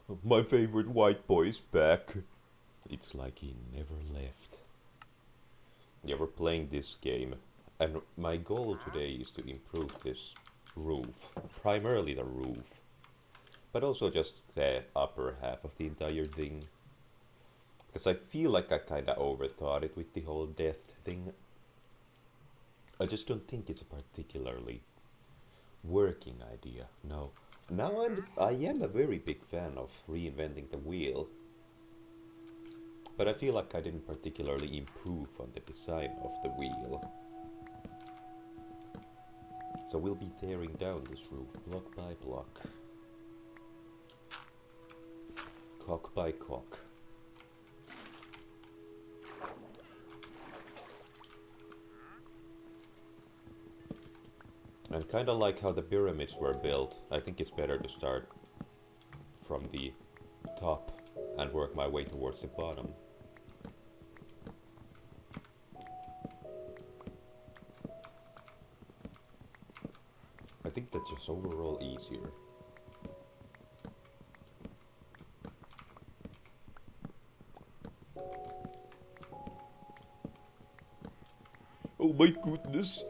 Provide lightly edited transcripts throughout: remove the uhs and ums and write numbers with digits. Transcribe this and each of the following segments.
My favorite white boy is back. It's like he never left. Yeah, we're playing this game, and my goal today is to improve this roof. Primarily the roof, but also just the upper half of the entire thing. Because I feel like I kinda overthought it with the whole death thing. I just don't think it's a particularly working idea. No. Now I am a very big fan of reinventing the wheel, but I feel like I didn't particularly improve on the design of the wheel. So we'll be tearing down this roof block by block, cock by cock. And kinda like how the pyramids were built, I think it's better to start from the top and work my way towards the bottom. I think that's just overall easier. Oh my goodness,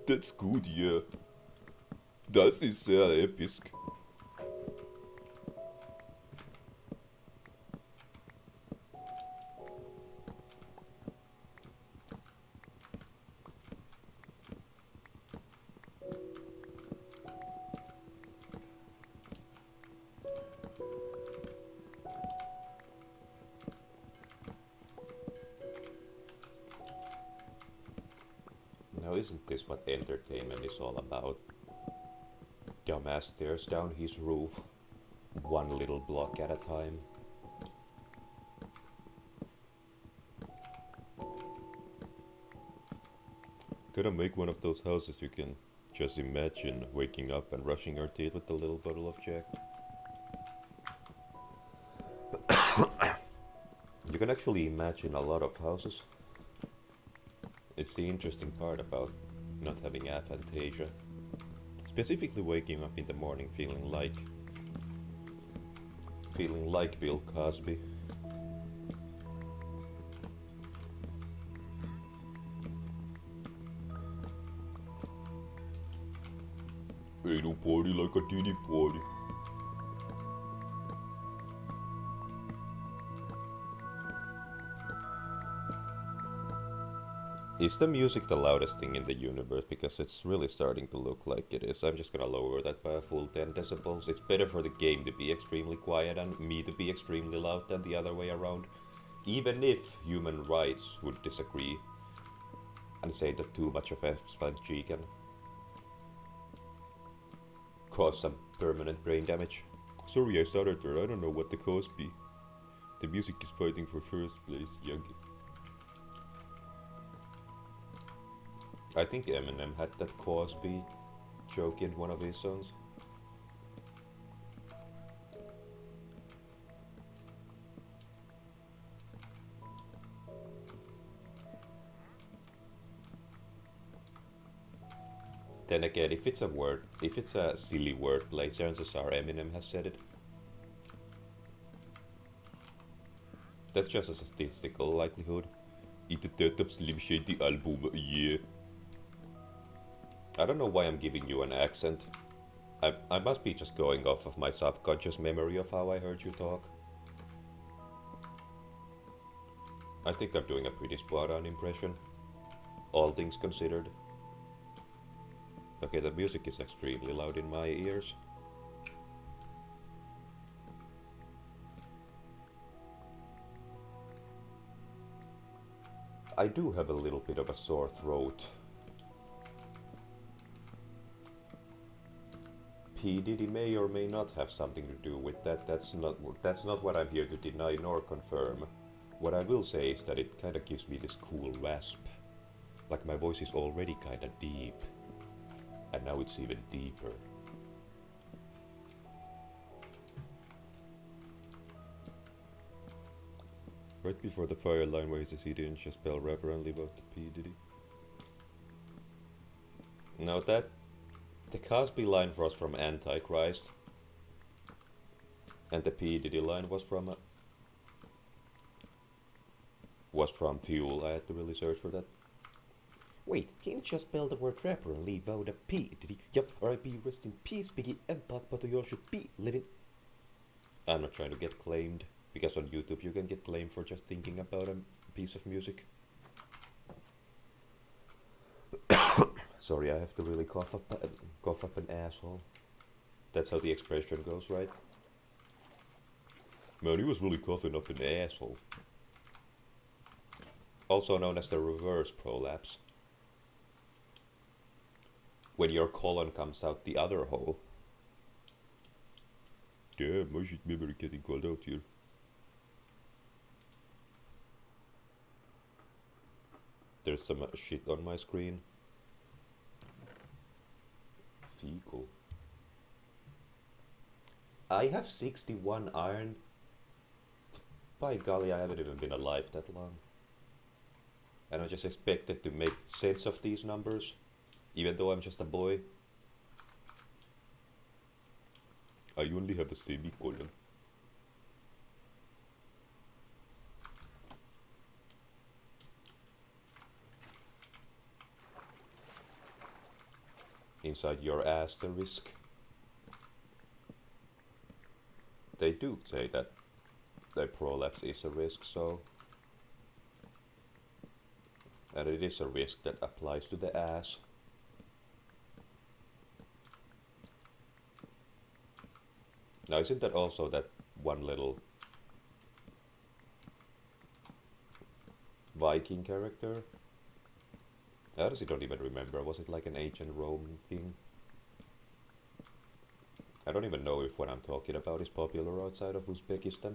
that's good, yeah. Das ist sehr episch. Now isn't this what entertainment is all about? Dumbass tears down his roof, one little block at a time. Gonna make one of those houses you can just imagine waking up and brushing your teeth with a little bottle of Jack. You can actually imagine a lot of houses. It's the interesting part about not having aphantasia. Specifically waking up in the morning feeling like Bill Cosby. Ain't no party like a titty party. Is the music the loudest thing in the universe? Because it's really starting to look like it is. I'm just gonna lower that by a full 10 decibels. It's better for the game to be extremely quiet and me to be extremely loud than the other way around. Even if human rights would disagree and say that too much of F-Sponge can cause some permanent brain damage. Sorry I started there, I don't know what the cause be. The music is fighting for first place, young. I think Eminem had that Cosby joke in one of his songs. Then again, if it's a silly wordplay, chances are Eminem has said it. That's just a statistical likelihood. It's the death of Slim Shady album, yeah. I don't know why I'm giving you an accent. I must be just going off of my subconscious memory of how I heard you talk. I think I'm doing a pretty spot on impression, all things considered. Okay, the music is extremely loud in my ears. I do have a little bit of a sore throat. P. Diddy may or may not have something to do with that. That's not what I'm here to deny nor confirm. What I will say is that it kinda gives me this cool rasp. Like my voice is already kinda deep. And now it's even deeper. Right before the fire line where he says he didn't just spell rapper and leave out the P. Diddy. Now that the Cosby line was from Antichrist. And the P Diddy line was from Fuel. I had to really search for that. Wait, he didn't just spell the word rapper and leave out a P, did he? Yup, R.I.P. rest in peace, Biggie and Pac, but you should be living. I'm not trying to get claimed, because on YouTube you can get claimed for just thinking about a piece of music. Sorry, I have to really cough up an asshole. That's how the expression goes, right? Man, he was really coughing up an asshole. Also known as the reverse prolapse. When your colon comes out the other hole. Damn, my shit memory getting called out here. There's some shit on my screen. Fecal. I have 61 iron. By golly, I haven't even been alive that long. And I just expected to make sense of these numbers, even though I'm just a boy. I only have a semicolon. Inside your asterisk. They do say that the prolapse is a risk, so... And it is a risk that applies to the ass. Now, isn't that also that one little Viking character? I honestly don't even remember. Was it like an ancient Rome thing? I don't even know if what I'm talking about is popular outside of Uzbekistan.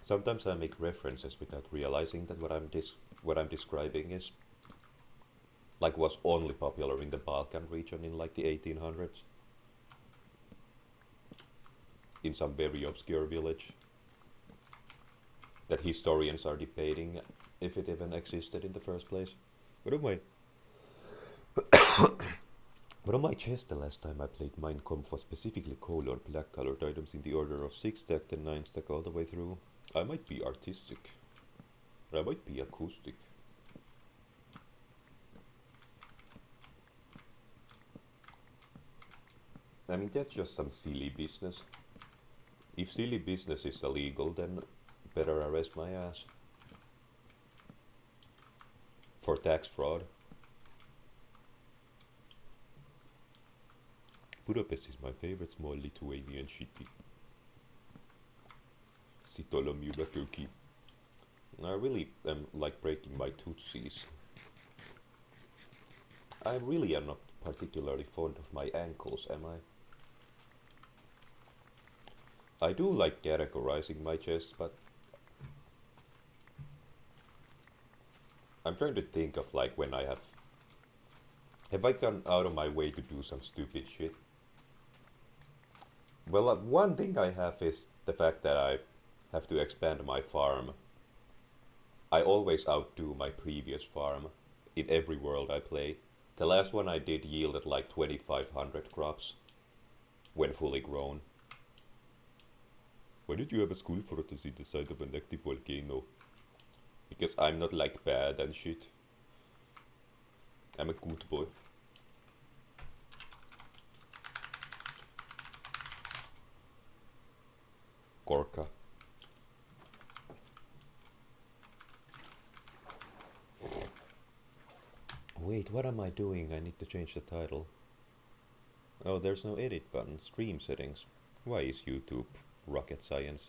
Sometimes I make references without realizing that what I'm describing is like was only popular in the Balkan region in like the 1800s. In some very obscure village that historians are debating if it even existed in the first place. What am I? But on my chest the last time I played Meinkrap was specifically coal or black colored items in the order of 6 stack and 9 stack all the way through. I might be artistic, but I might be acoustic. I mean, that's just some silly business. If silly business is illegal, then better arrest my ass. For tax fraud. Budapest is my favorite small Lithuanian city. I really am like breaking my tootsies. I really am not particularly fond of my ankles, am I? I do like categorizing my chest, but I'm trying to think of like when I have I gone out of my way to do some stupid shit? Well, one thing I have is the fact that I have to expand my farm. I always outdo my previous farm in every world I play. The last one I did yielded like 2,500 crops when fully grown. Why did you have a school fantasy the side of an active volcano? Because I'm not like bad and shit. I'm a good boy. Gorka. Wait, what am I doing? I need to change the title. Oh, there's no edit button. Stream settings. Why is YouTube rocket science?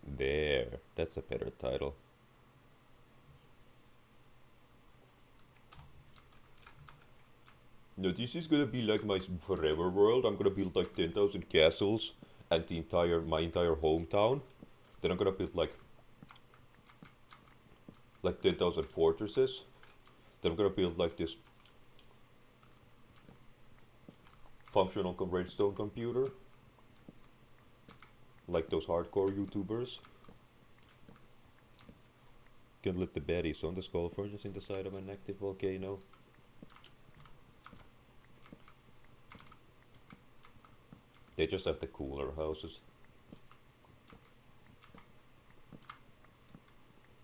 There. That's a better title. No, this is gonna be like my forever world. I'm gonna build like 10,000 castles and my entire hometown. Then I'm gonna build like 10,000 fortresses. Then I'm gonna build like this functional redstone computer, like those hardcore YouTubers. Can let the baddies on the skull forges in the side of an active volcano. They just have the cooler houses.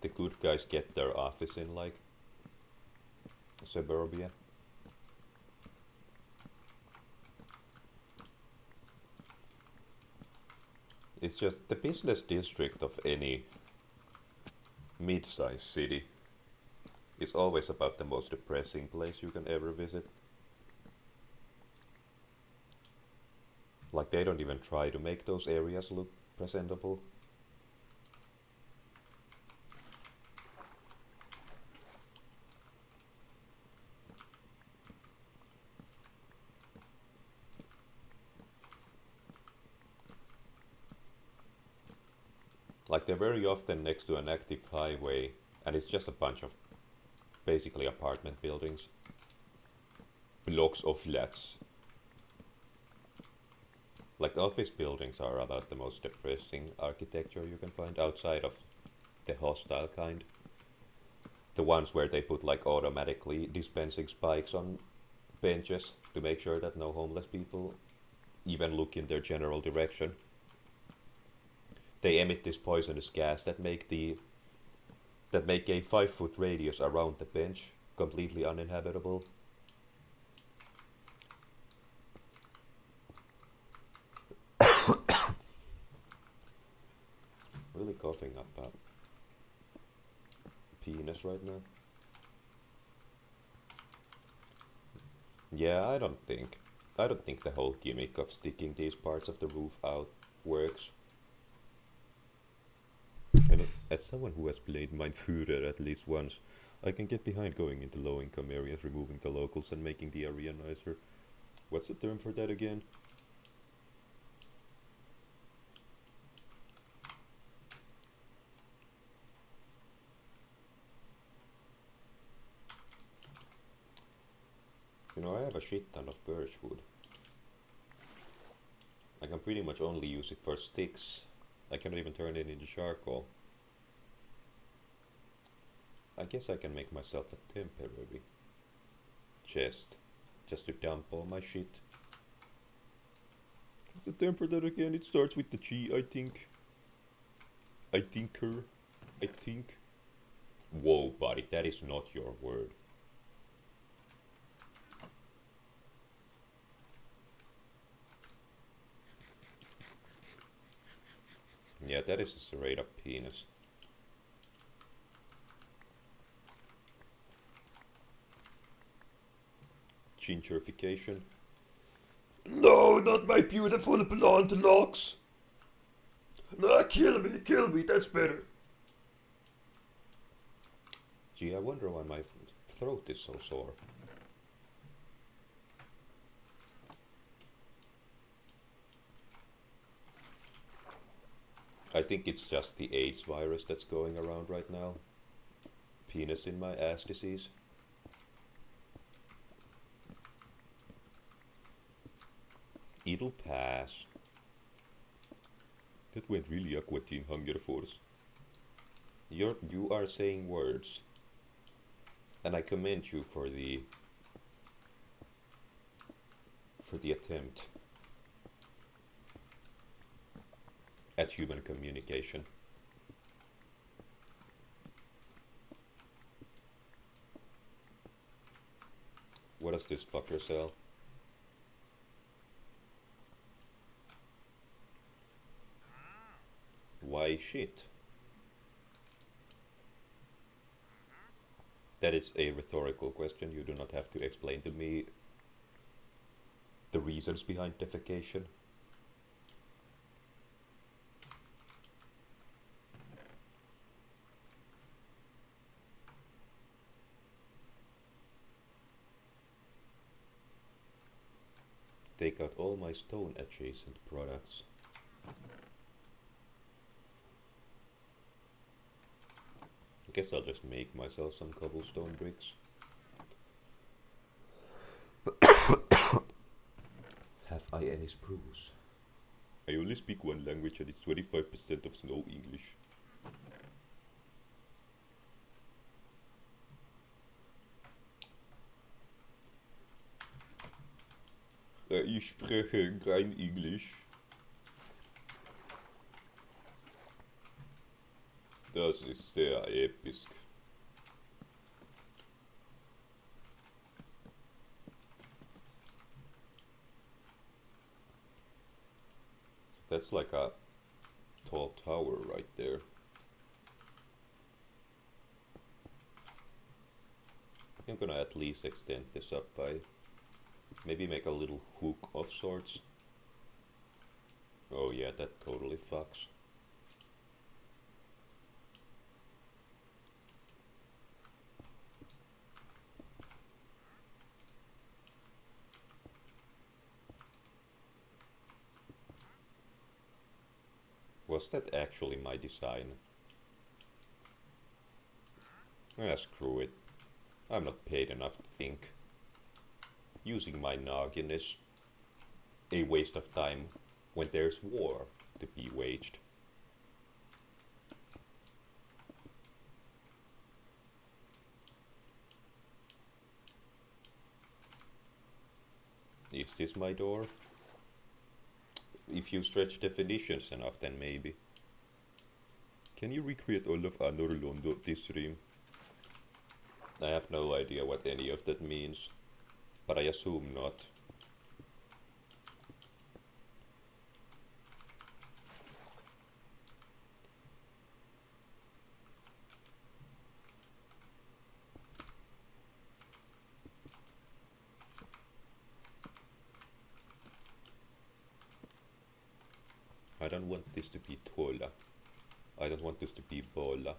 The good guys get their office in like suburbia. It's just the business district of any mid-sized city is always about the most depressing place you can ever visit. Like they don't even try to make those areas look presentable. Like they're very often next to an active highway and it's just a bunch of basically apartment buildings. Blocks of flats. Like office buildings are about the most depressing architecture you can find outside of the hostile kind. The ones where they put like automatically dispensing spikes on benches to make sure that no homeless people even look in their general direction. They emit this poisonous gas that make a 5-foot radius around the bench completely uninhabitable. Really coughing up a penis right now. Yeah, I don't think the whole gimmick of sticking these parts of the roof out works. And as someone who has played Meinkrap at least once, I can get behind going into low-income areas, removing the locals and making the area nicer. What's the term for that again? You know, I have a shit ton of birch wood. I can pretty much only use it for sticks. I cannot even turn it into charcoal. I guess I can make myself a temporary chest just to dump all my shit. What's the term for that again? It starts with the G, I think. I think. Whoa, buddy, that is not your word. Yeah, that is a straight up penis. Gingerification. No, not my beautiful blonde locks. No, kill me, that's better. Gee, I wonder why my throat is so sore. I think it's just the AIDS virus that's going around right now. Penis in my ass disease. It'll pass. That went really aqua Team Hunger Force. You are saying words. And I commend you for the attempt at human communication. What does this fucker sell? Why shit? That is a rhetorical question. You do not have to explain to me the reasons behind defecation. Take out all my stone adjacent products. I guess I'll just make myself some cobblestone bricks. Have I any spruce? I only speak one language and it's 25% of snow English. Ich spreche kein Englisch. Das ist sehr episch. That's like a tall tower right there. I'm gonna at least extend this up by maybe make a little hook of sorts. Oh yeah, that totally fucks. Was that actually my design? Ah, screw it. I'm not paid enough to think. Using my noggin is a waste of time when there's war to be waged. Is this my door? If you stretch definitions enough, then maybe. Can you recreate all of Anor Londo this stream? I have no idea what any of that means, but I assume not. I don't want this to be Tola. I don't want this to be Bola.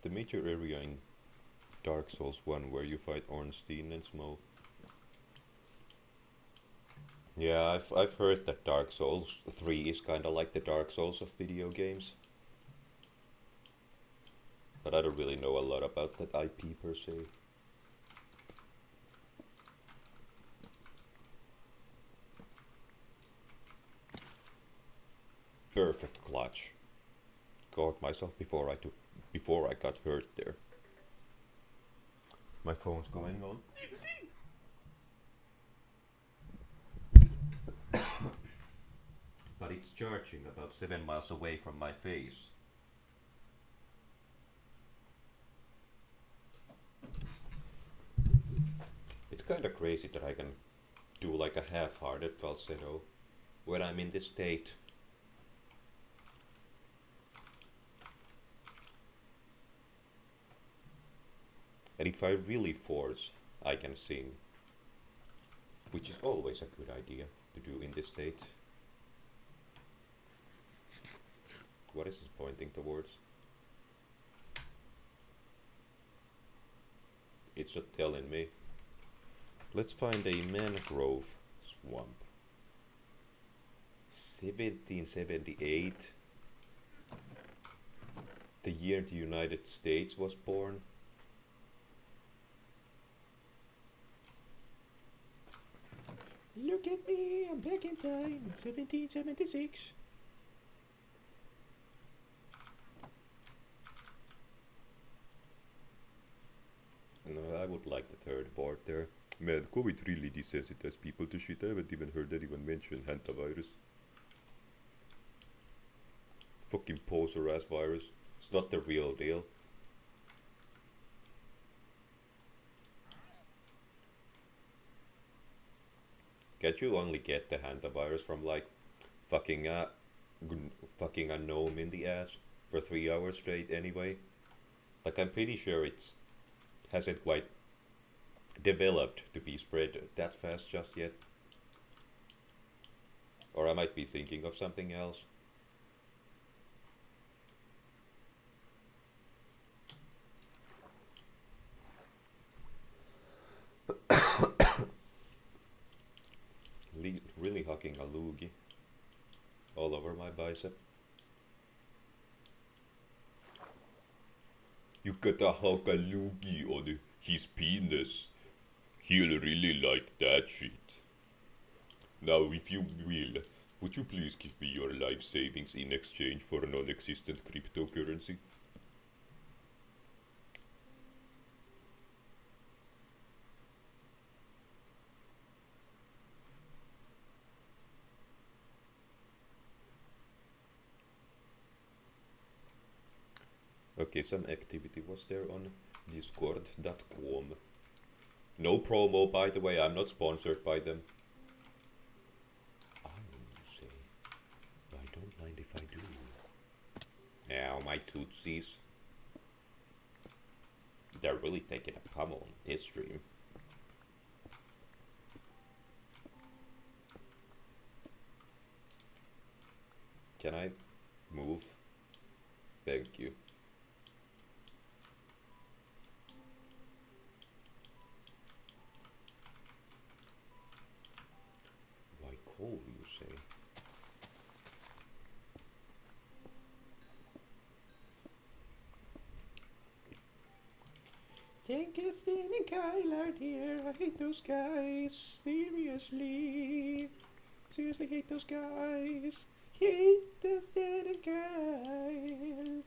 The major area in Dark Souls 1 where you fight Ornstein and Smough. Yeah, I've heard that Dark Souls 3 is kinda like the Dark Souls of video games. But I don't really know a lot about that IP per se. Perfect clutch. Caught myself before I got hurt there. My phone's going on. But it's charging about 7 miles away from my face. It's kinda crazy that I can do like a half-hearted falsetto when I'm in this state. And if I really force, I can sing. Which is always a good idea to do in this state. What is this pointing towards? It's not telling me. Let's find a mangrove swamp. 1778. The year the United States was born. Look at me, I'm back in time, 1776. No, I would like the third board there. Man, COVID really desensitized people to shit. I haven't even heard anyone mention hantavirus. Fucking poser ass virus. It's not the real deal. Can't you only get the hantavirus from like fucking a gnome in the ass for 3 hours straight anyway? Like I'm pretty sure it's hasn't quite developed to be spread that fast just yet. Or I might be thinking of something else. Really hucking a loogie all over my bicep. You gotta hug a loogie on his penis. He'll really like that shit. Now, if you will, would you please give me your life savings in exchange for a non-existent cryptocurrency? Okay, some activity was there on discord.com. No promo, by the way, I'm not sponsored by them. I say, I don't mind if I do. Now, my tootsies. They're really taking a pummel on this stream. Can I move? Thank you. Why coal, you say? Thank you, Stan and Kyle out here. I hate those guys. Seriously. Seriously hate those guys. Hate the Stan and Kyle.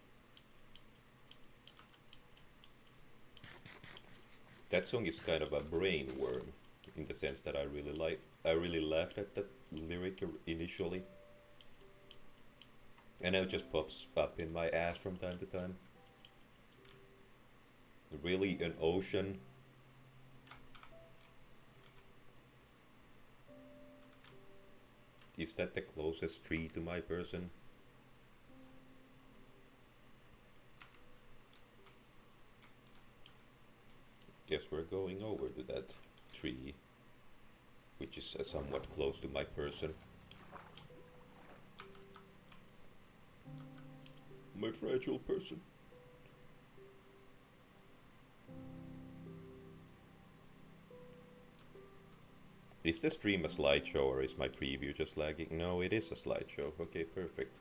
That song is kind of a brain worm, in the sense that I really laughed at that lyric initially. And now it just pops up in my ass from time to time. Really, an ocean? Is that the closest tree to my person? Guess we're going over to that tree, which is somewhat close to my person. My fragile person. Is the stream a slideshow or is my preview just lagging? No, it is a slideshow. Okay, perfect.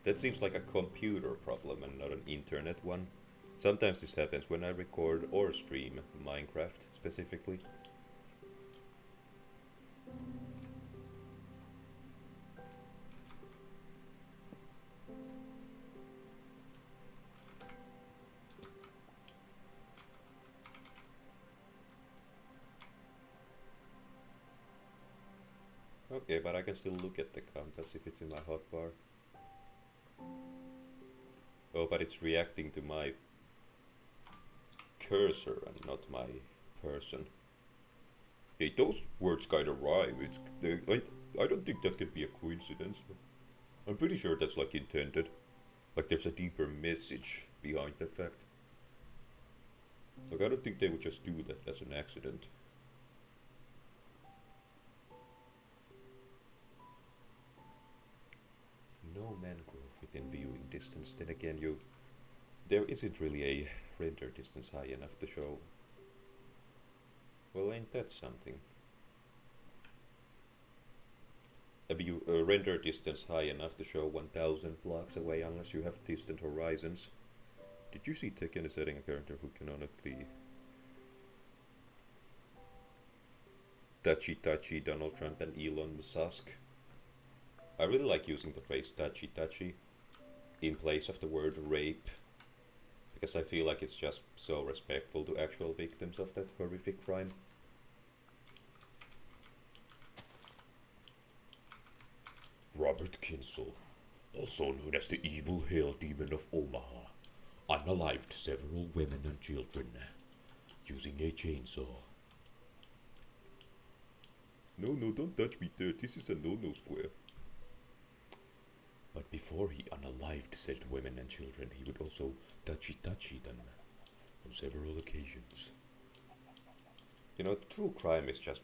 That seems like a computer problem and not an internet one. Sometimes this happens when I record or stream Minecraft specifically. Okay, but I can still look at the compass if it's in my hotbar. Oh, but it's reacting to my cursor and not my person. Hey, those words kinda rhyme. I don't think that could be a coincidence. I'm pretty sure that's like intended. Like there's a deeper message behind that fact. Like I don't think they would just do that as an accident. No mangrove within viewing distance. Then again, there isn't really a render distance high enough to show. Well, ain't that something? A render distance high enough to show 1000 blocks away unless you have distant horizons. Did you see Tekken is setting a character who canonically touchy Donald Trump and Elon Musk? I really like using the phrase touchy in place of the word rape, because I feel like it's just so respectful to actual victims of that horrific crime. Robert Kinsel, also known as the evil hell demon of Omaha, unalived several women and children using a chainsaw. No, don't touch me there, this is a no-no square. But before he unalived said women and children, he would also touchy them on several occasions. You know, true crime is just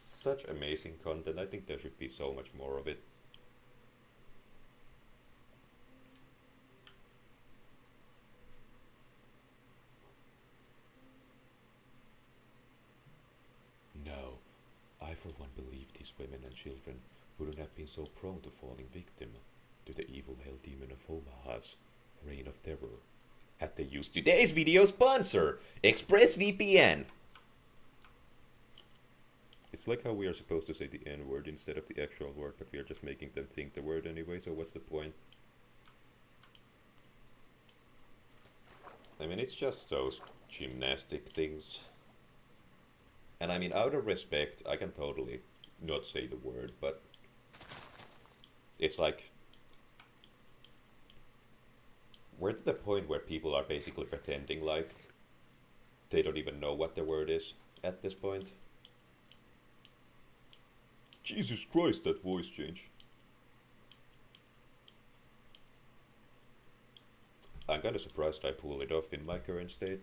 such amazing content. I think there should be so much more of it. No, I for one believe these women and children wouldn't have been so prone to falling victim to the evil hell demon of Omaha's reign of terror had they used today's video sponsor, ExpressVPN. It's like how we are supposed to say the N-word instead of the actual word, but we are just making them think the word anyway, so what's the point? I mean, it's just those gymnastic things. And I mean, out of respect, I can totally not say the word, but it's like, we're to the point where people are basically pretending like they don't even know what the word is at this point. Jesus Christ, that voice change. I'm kinda surprised I pulled it off in my current state.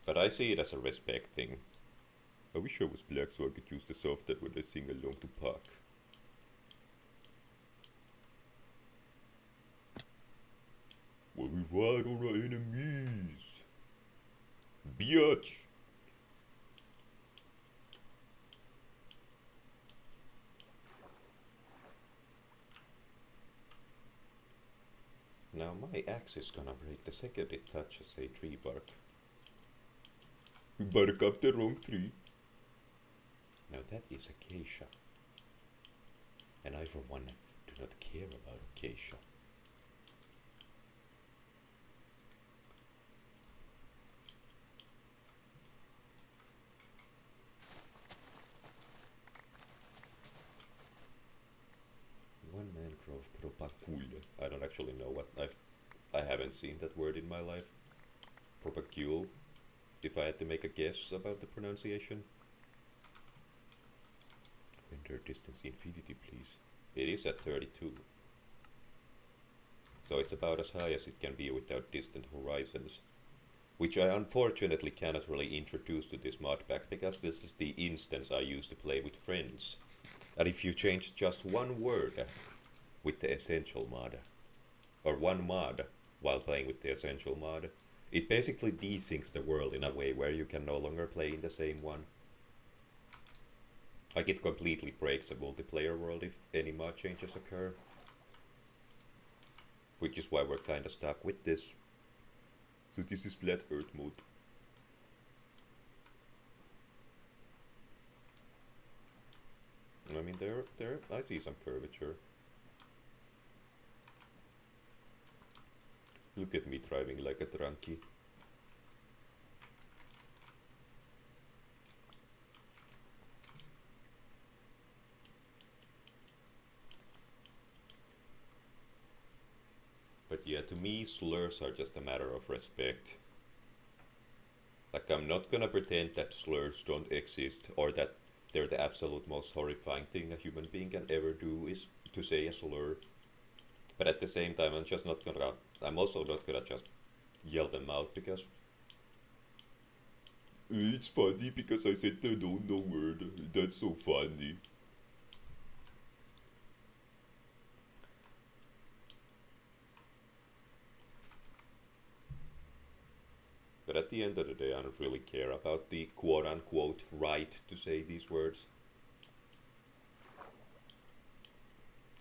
But I see it as a respect thing. I wish I was black so I could use the soft that when I sing along to Pac. When we ride on our enemies. Biatch! Now my axe is gonna break the second it touches a tree bark. We bark up the wrong tree. Now that is acacia. And I for one do not care about acacia. One mangrove propagule. I don't actually know what I haven't seen that word in my life. Propagule. If I had to make a guess about the pronunciation. Render distance infinity, please. It is at 32. So it's about as high as it can be without distant horizons. Which I unfortunately cannot really introduce to this mod pack because this is the instance I use to play with friends. And if you change just one word with the essential mod, or one mod while playing with the essential mod, it basically desyncs the world in a way where you can no longer play in the same one. Like it completely breaks the multiplayer world if any mod changes occur. Which is why we're kinda stuck with this. So this is flat earth mode. I mean, I see some curvature. Look at me driving like a drunkie. But yeah, to me, slurs are just a matter of respect. Like, I'm not gonna pretend that slurs don't exist, or that they're the absolute most horrifying thing a human being can ever do is to say a slur. But at the same time, I'm also not gonna just yell them out because it's funny because I said the no word. That's so funny. But at the end of the day, I don't really care about the quote-unquote right to say these words.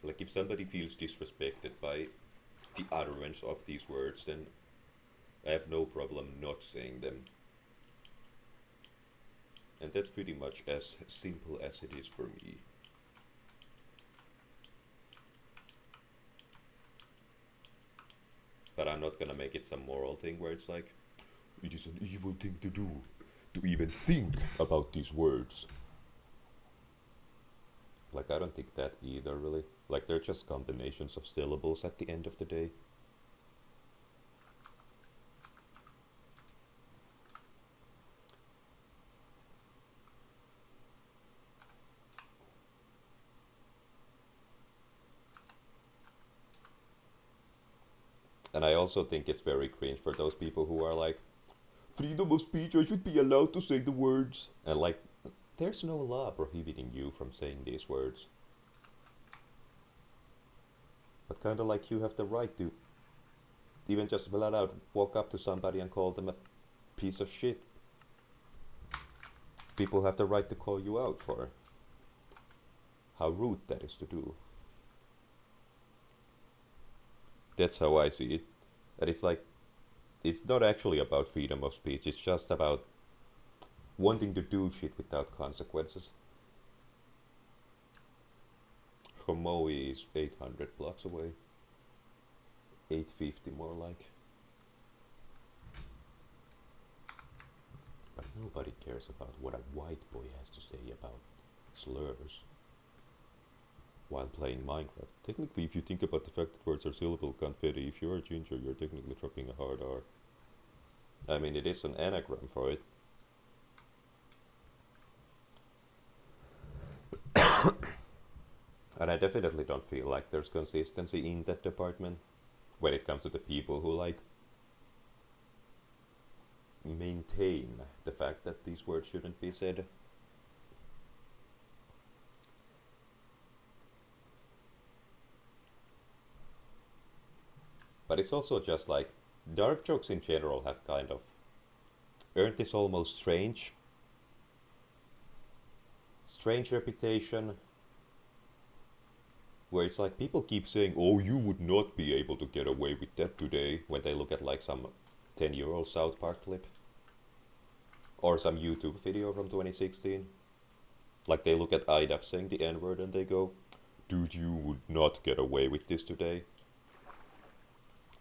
Like, if somebody feels disrespected by the utterance of these words, then I have no problem not saying them. And that's pretty much as simple as it is for me. But I'm not gonna make it some moral thing where it's like, it is an evil thing to do, to even think about these words. Like, I don't think that either, really. Like, they're just combinations of syllables at the end of the day. And I also think it's very cringe for those people who are like, freedom of speech, I should be allowed to say the words. And like, there's no law prohibiting you from saying these words. But kind of like you have the right to even just flat out walk up to somebody and call them a piece of shit. People have the right to call you out for how rude that is to do. That's how I see it. And it's like, it's not actually about freedom of speech, it's just about wanting to do shit without consequences. hsoue is 800 blocks away. 850 more like. But nobody cares about what a white boy has to say about slurs while playing Minecraft. Technically, if you think about the fact that words are syllable confetti, if you're a ginger, you're technically dropping a hard R. I mean, it is an anagram for it. And I definitely don't feel like there's consistency in that department when it comes to the people who like maintain the fact that these words shouldn't be said. But it's also just like dark jokes in general have kind of earned this almost strange reputation where it's like people keep saying, oh, you would not be able to get away with that today, when they look at like some 10-year-old South Park clip or some YouTube video from 2016. Like they look at IDAP saying the N-word and they go, dude, you would not get away with this today.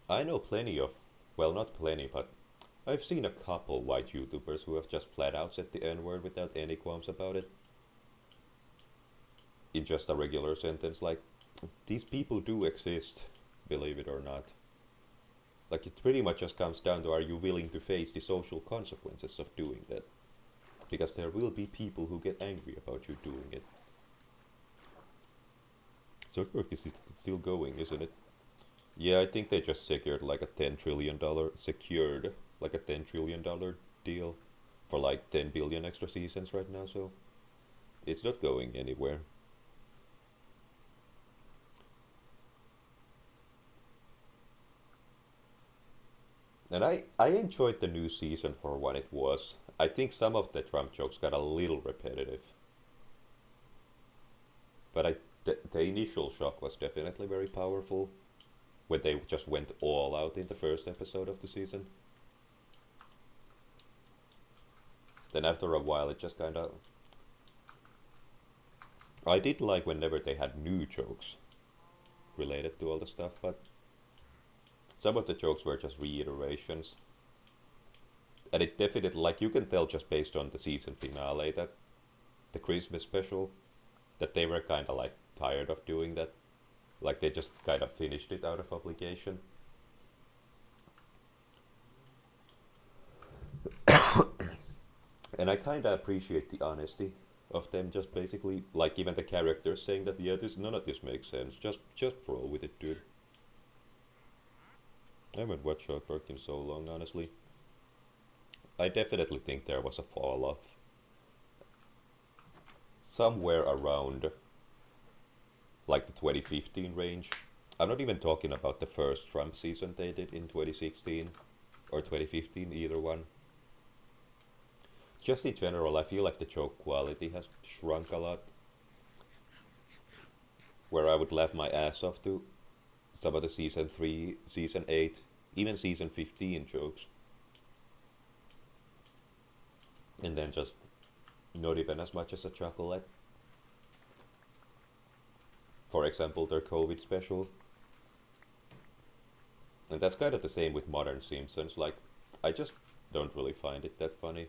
I know plenty of, well, not plenty, but I've seen a couple white YouTubers who have just flat out said the N-word without any qualms about it. In just a regular sentence, like, these people do exist, believe it or not. Like, it pretty much just comes down to, are you willing to face the social consequences of doing that? Because there will be people who get angry about you doing it. Zuckerberg is still going, isn't it? Yeah, I think they just secured like a $10 trillion deal for like 10 billion extra seasons right now, so it's not going anywhere. And I enjoyed the new season for what it was. I think some of the Trump jokes got a little repetitive. But the initial shock was definitely very powerful. When they just went all out in the first episode of the season. Then after a while it just kinda... I did like whenever they had new jokes related to all the stuff, but some of the jokes were just reiterations. And it definitely, like, you can tell just based on the season finale, that the Christmas special, that they were kinda like tired of doing that. Like they just kind of finished it out of obligation. And I kind of appreciate the honesty of them just basically, like even the characters saying that, yeah, none of this makes sense. Just roll with it, dude. I haven't watched South Park in so long, honestly. I definitely think there was a fall off somewhere around like the 2015 range. I'm not even talking about the first Trump season they did in 2016 or 2015, either one. Just in general, I feel like the joke quality has shrunk a lot. Where I would laugh my ass off to some of the season 3, season 8, even season 15 jokes. And then just not even as much as a chuckle at, for example, their COVID special. And that's kind of the same with modern Simpsons. Like, I just don't really find it that funny.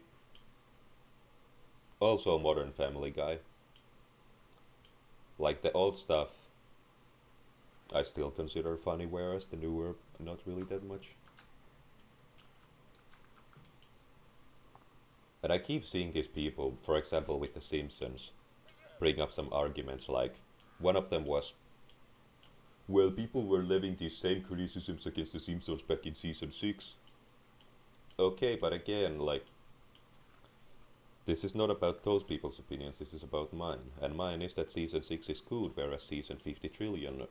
Also Modern Family Guy. Like the old stuff I still consider funny, whereas the newer not really that much. And I keep seeing these people, for example with the Simpsons, bring up some arguments like, one of them was, well, people were levying these same criticisms against the Simpsons back in season 6. Okay, but again, like, this is not about those people's opinions, this is about mine. And mine is that season 6 is good, whereas season 50 trillion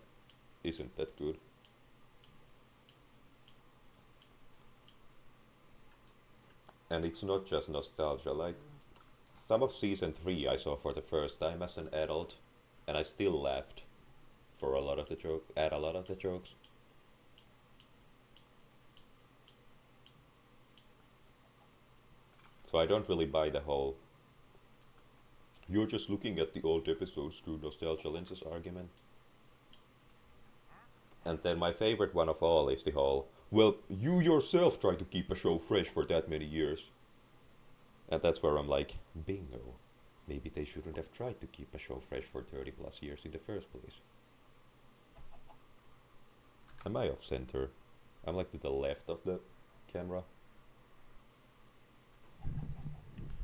isn't that good. And it's not just nostalgia, like, some of season 3 I saw for the first time as an adult. and I still laughed for a lot of the at a lot of the jokes. So I don't really buy the whole "you're just looking at the old episodes through nostalgia lenses" argument. And then my favorite one of all is the whole, "well, you yourself try to keep a show fresh for that many years." And that's where I'm like, bingo. Maybe they shouldn't have tried to keep a show fresh for 30 plus years in the first place. Am I off center? I'm like to the left of the camera.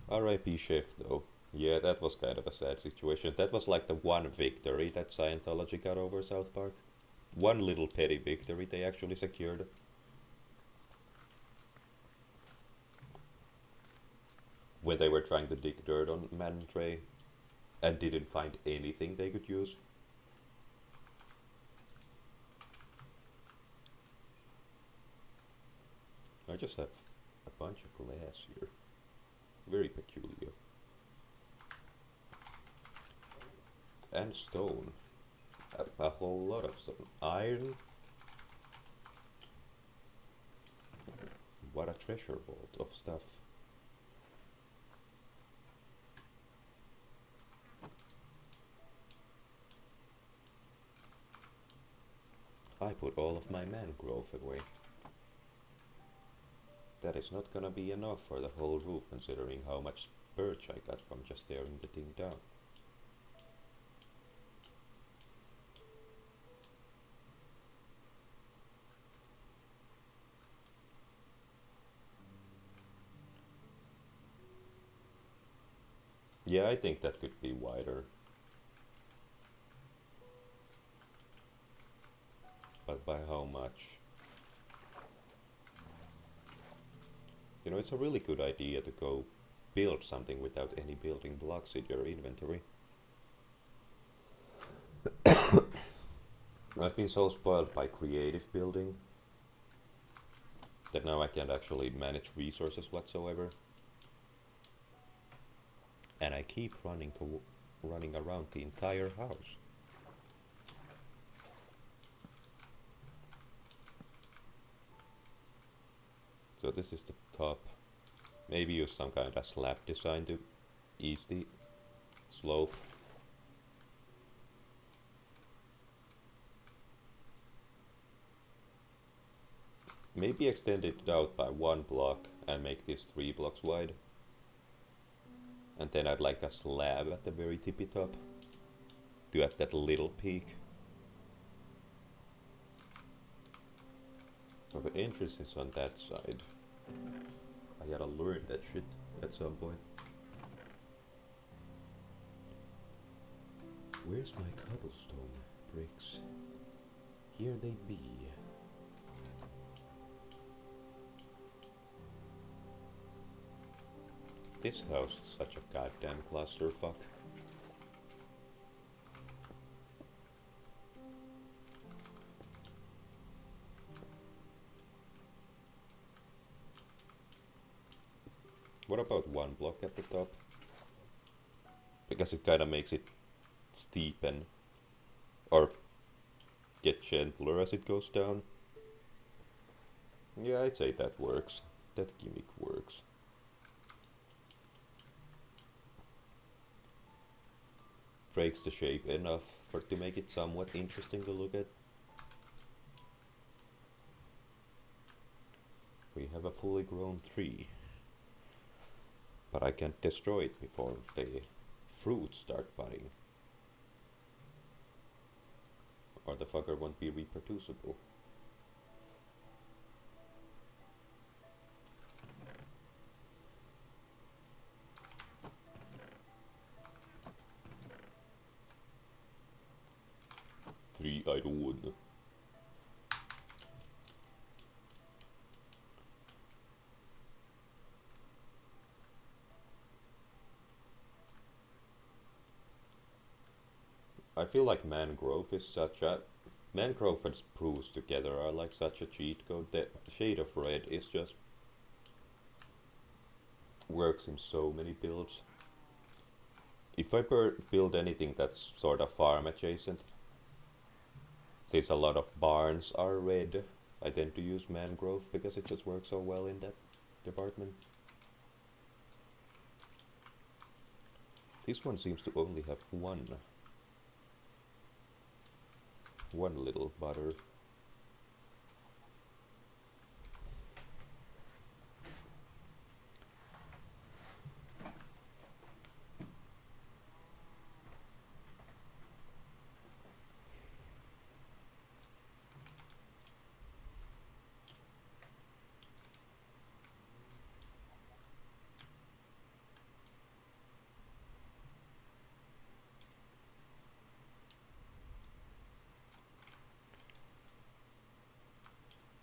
R.I.P. Chef though. Yeah, that was kind of a sad situation. That was like the one victory that Scientology got over South Park. One little petty victory they actually secured. When they were trying to dig dirt on Man Tray and didn't find anything they could use. I just have a bunch of glass here. Very peculiar. And stone. A whole lot of stone. Iron. What a treasure vault of stuff. I put all of my mangrove away. That is not gonna be enough for the whole roof, considering how much birch I got from just tearing the thing down. Yeah, I think that could be wider. But by how much? You know, it's a really good idea to go build something without any building blocks in your inventory. I've been so spoiled by creative building that now I can't actually manage resources whatsoever. And I keep running around the entire house. So this is the top. Maybe use some kind of slab design to ease the slope. Maybe extend it out by 1 block and make this 3 blocks wide. And then I'd like a slab at the very tippy top to add that little peak. So the entrance is on that side. I gotta learn that shit at some point. Where's my cobblestone bricks? Here they be. This house is such a goddamn clusterfuck. What about 1 block at the top? Because it kinda makes it steepen or get gentler as it goes down. Yeah, I'd say that works. That gimmick works. Breaks the shape enough to make it somewhat interesting to look at. We have a fully grown tree. But I can't destroy it before the fruits start budding. Or the fucker won't be reproducible. Three iron. I feel like mangrove is such a... Mangrove and spruce together are like such a cheat code. The shade of red is just... works in so many builds. If I build anything that's sort of farm adjacent, since a lot of barns are red, I tend to use mangrove because it just works so well in that department. This one seems to only have one little butter.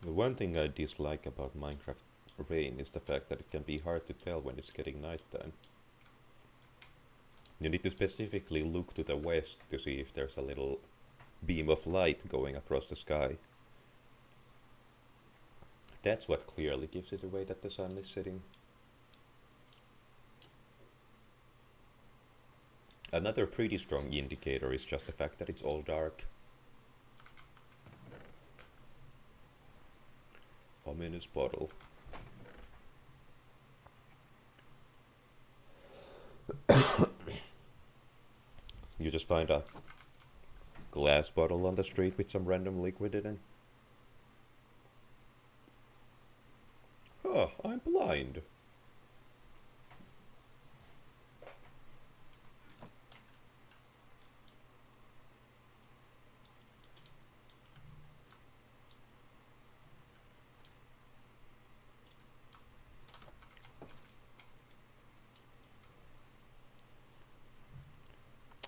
The one thing I dislike about Minecraft Rain is the fact that it can be hard to tell when it's getting nighttime. You need to specifically look to the west to see if there's a little beam of light going across the sky. That's what clearly gives it away that the sun is setting. Another pretty strong indicator is just the fact that it's all dark. Ominous bottle. You just find a glass bottle on the street with some random liquid in it. Oh, I'm blind.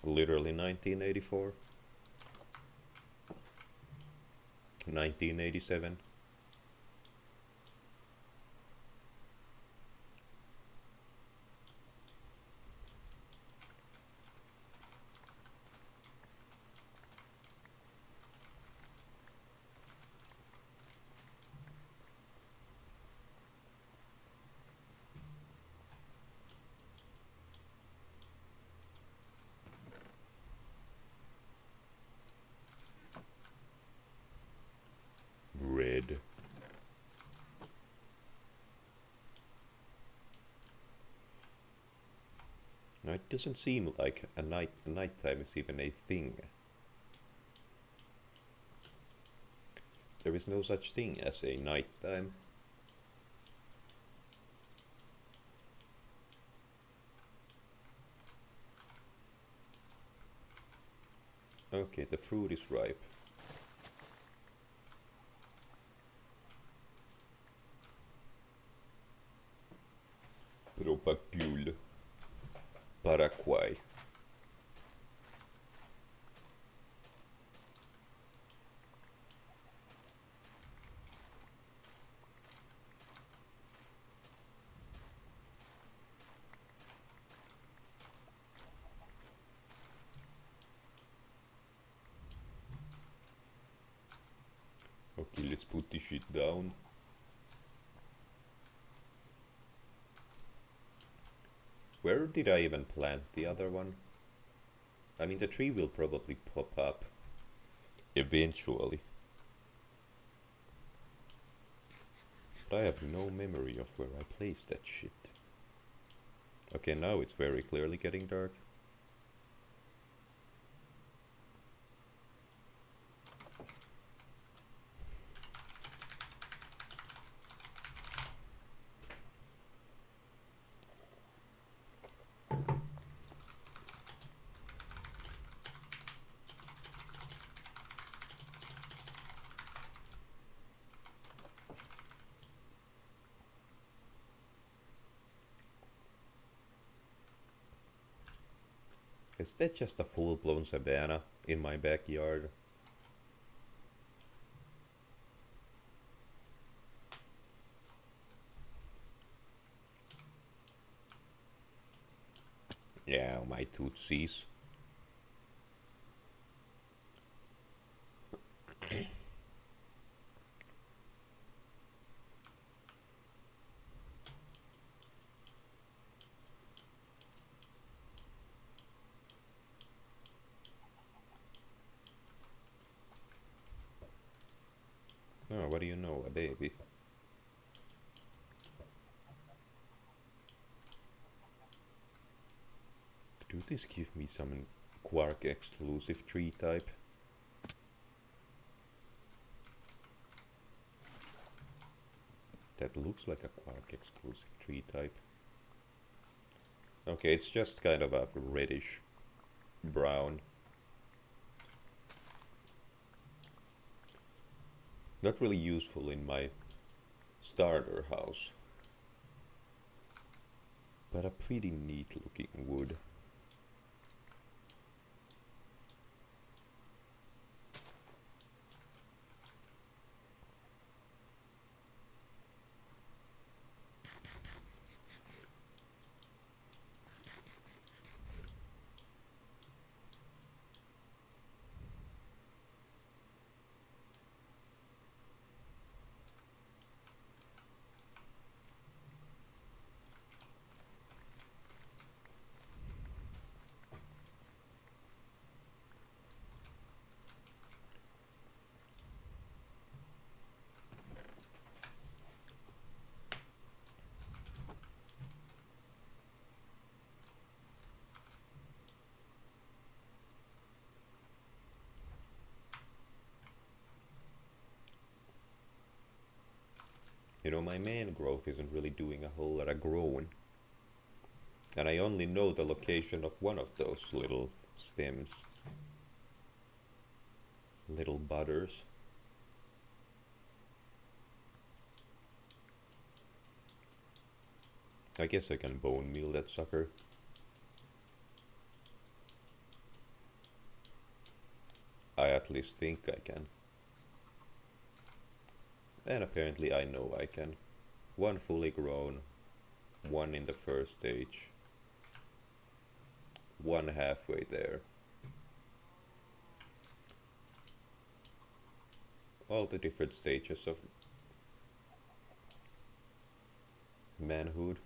Literally 1984. 1987. Red. Now it doesn't seem like a nighttime is even a thing. There is no such thing as a nighttime. Okay, the fruit is ripe. Propagule. Paraguay. Okay, let's put this shit down. Where did I even plant the other one? I mean, the tree will probably pop up eventually. But I have no memory of where I placed that shit. Okay, now it's very clearly getting dark. Is that just a full-blown savanna in my backyard? Yeah, my tootsies. What do you know, a baby? Do this give me some Quark exclusive tree type? That looks like a Quark exclusive tree type. Okay, it's just kind of a reddish brown. Not really useful in my starter house, but a pretty neat looking wood. You know, my main growth isn't really doing a whole lot of growing. And I only know the location of one of those little stems. Little budders. I guess I can bone meal that sucker. I at least think I can. And apparently I know I can. One fully grown, one in the first stage, one halfway there. All the different stages of manhood.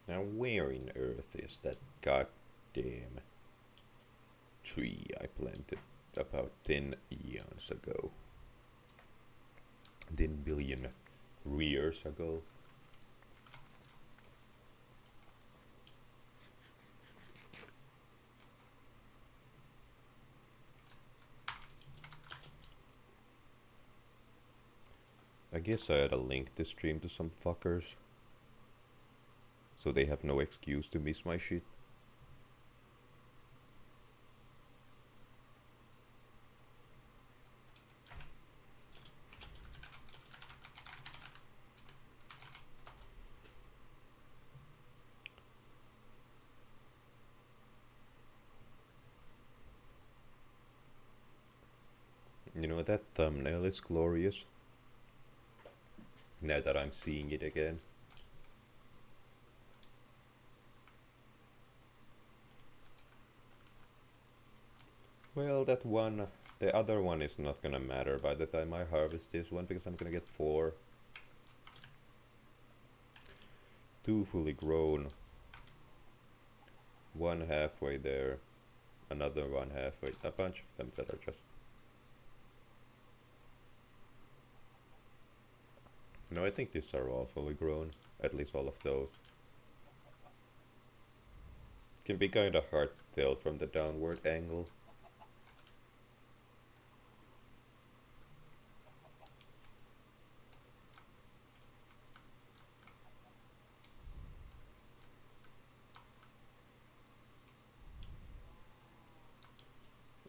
Now where in Earth is that goddamn tree I planted about 10 eons ago? 10 billion years ago? I guess I oughta link this stream to some fuckers, so they have no excuse to miss my shit. You know, that thumbnail is glorious. Now that I'm seeing it again. Well, that one, the other one is not gonna matter by the time I harvest this one, because I'm gonna get 4. 2 fully grown. 1 halfway there. Another one halfway. A bunch of them that are just... No, I think these are all fully grown. At least all of those. Can be kinda hard to tell from the downward angle.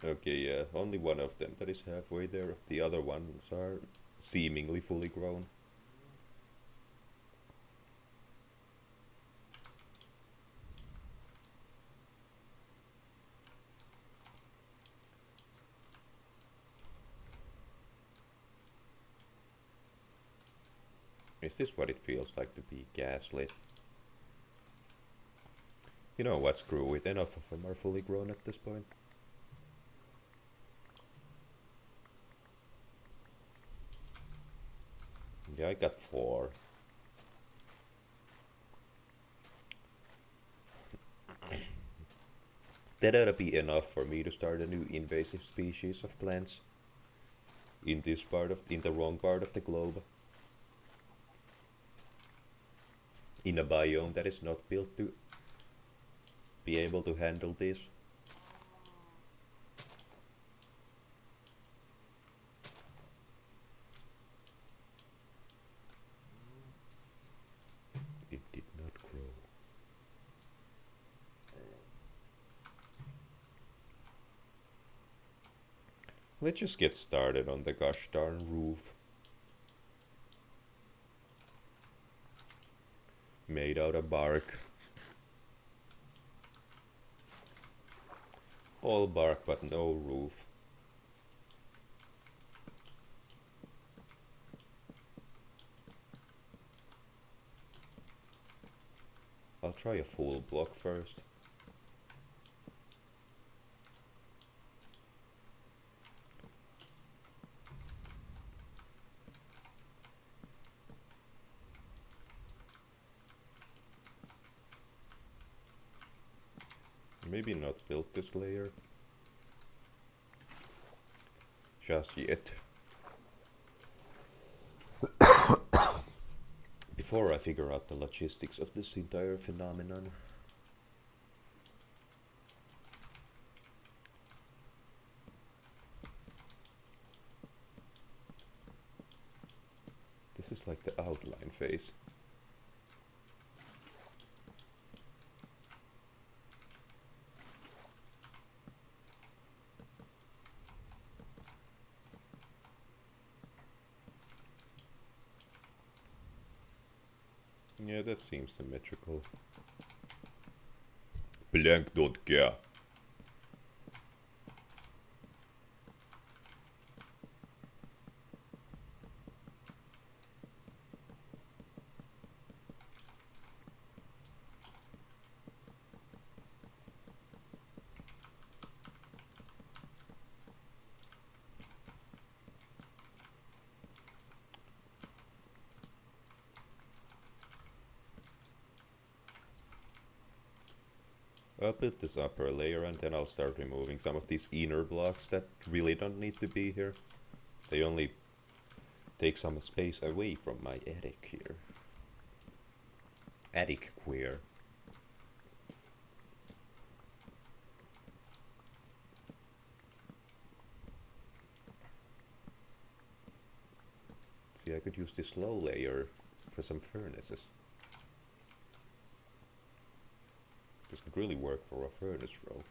Okay, yeah, only one of them that is halfway there. The other ones are seemingly fully grown. Is this what it feels like to be gaslit? You know what, screw it, enough of them are fully grown at this point. Yeah, I got 4. That ought to be enough for me to start a new invasive species of plants in the wrong part of the globe. In a biome that is not built to be able to handle this. It did not grow. Let's just get started on the gosh darn roof. Made out of bark. All bark but no roof. I'll try a full block first. Maybe not build this layer just yet. Before I figure out the logistics of this entire phenomenon. This is like the outline phase. Yeah, that seems symmetrical. Blank don't care. I'll build this upper layer and then I'll start removing some of these inner blocks that really don't need to be here. They only take some space away from my attic here. Attic queer. See, I could use this low layer for some furnaces. This could really work for a furnace row.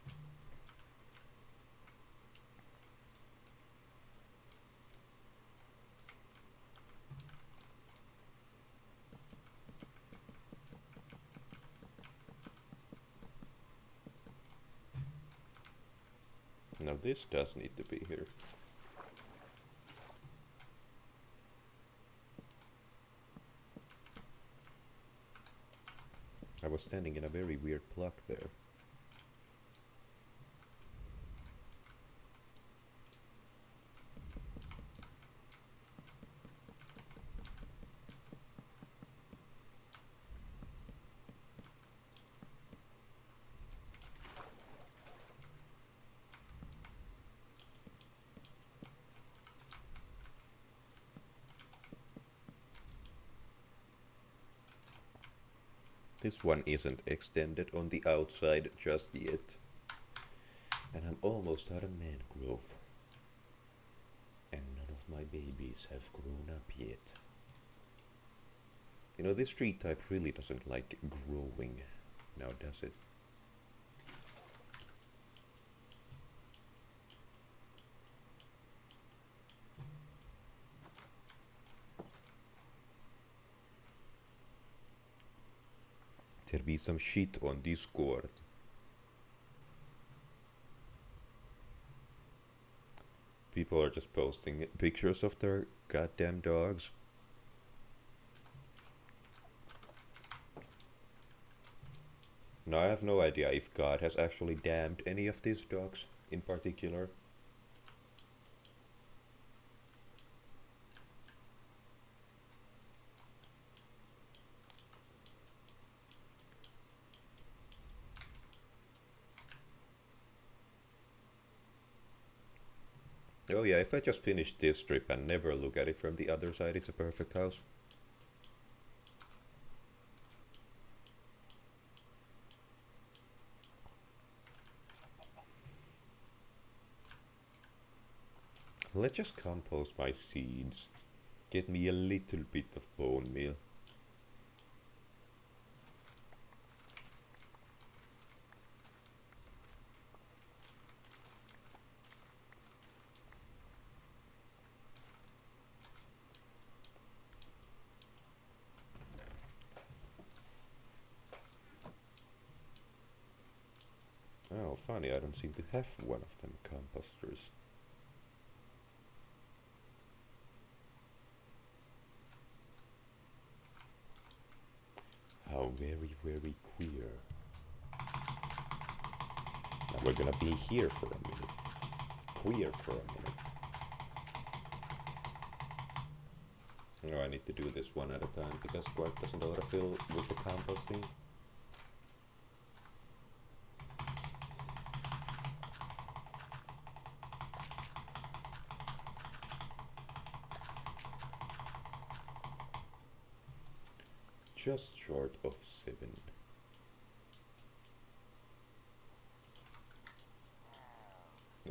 Now this does need to be here. I was standing in a very weird block there. This one isn't extended on the outside just yet. And I'm almost out of mangrove. And none of my babies have grown up yet. You know, this tree type really doesn't like growing, now does it? There be some shit on Discord. People are just posting pictures of their goddamn dogs. Now I have no idea if God has actually damned any of these dogs in particular. Oh yeah, if I just finish this strip and never look at it from the other side, it's a perfect house. Let's just compost my seeds. Get me a little bit of bone meal. Oh, funny, I don't seem to have one of them composters. How very, very queer. Now we're gonna be here for a minute. Queer for a minute. No, I need to do this one at a time because Squad doesn't autofill with the composting. Just short of 7.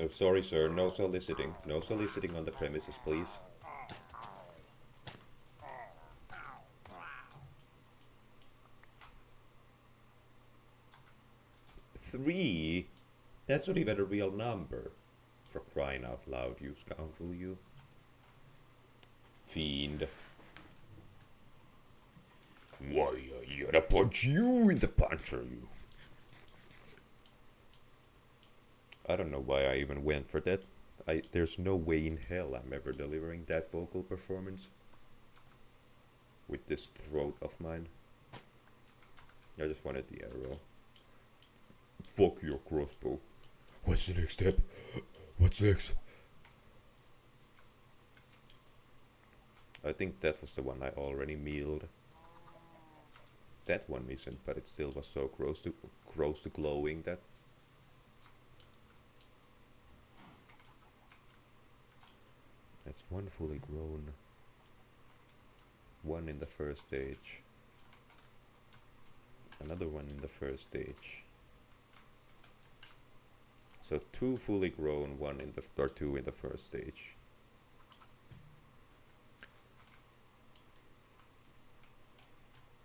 Oh, sorry, sir. No soliciting. No soliciting on the premises, please. Three? That's not even a real number. For crying out loud, you scoundrel, you. Fiend. Why, I gotta punch you in the puncher, you. I don't know why I even went for that. There's no way in hell I'm ever delivering that vocal performance with this throat of mine. I just wanted the arrow. Fuck your crossbow. What's the next step? What's next? I think that was the one I already mealed. That one isn't, but it still was so close to glowing that. That's one fully grown. One in the first stage. Another one in the first stage. So 2 fully grown, 1 in the or 2 in the first stage.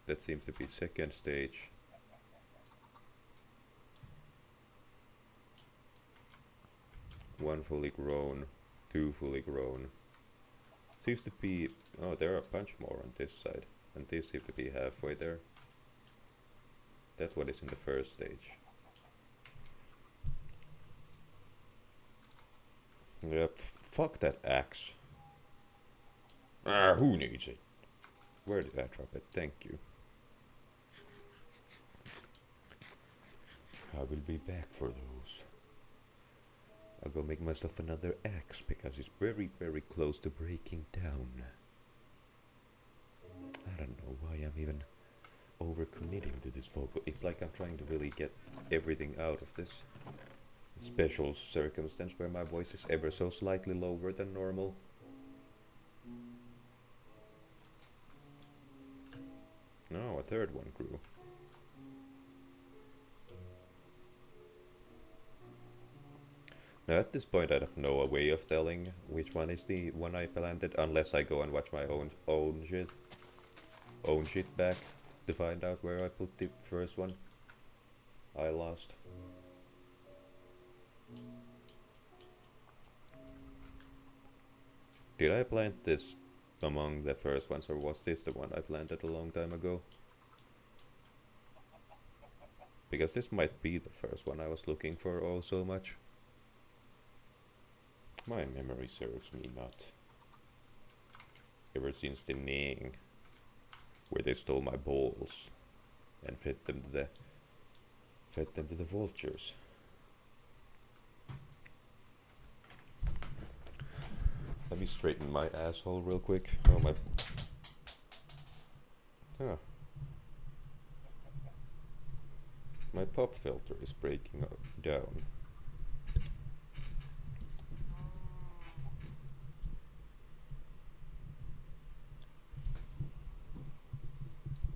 That seems to be second stage. One fully grown, 2 fully grown. Seems to be, oh, there are a bunch more on this side, and these seem to be halfway there. That one is in the first stage. Yep, fuck that axe. Ah, who needs it? Where did I drop it? Thank you. I will be back for those. I'll go make myself another axe because it's very, very close to breaking down. I don't know why I'm even overcommitting to this vocal. It's like I'm trying to really get everything out of this special circumstance where my voice is ever so slightly lower than normal. No, a third one grew. Now at this point I have no way of telling which one is the one I planted unless I go and watch my own shit back to find out where I put the first one I lost. Did I plant this among the first ones, or was this the one I planted a long time ago? because this might be the first one I was looking for oh so much. My memory serves me not. Ever since the Ning, where they stole my balls and fed them to the vultures. Let me straighten my asshole real quick. Oh my. Huh. My pop filter is breaking down.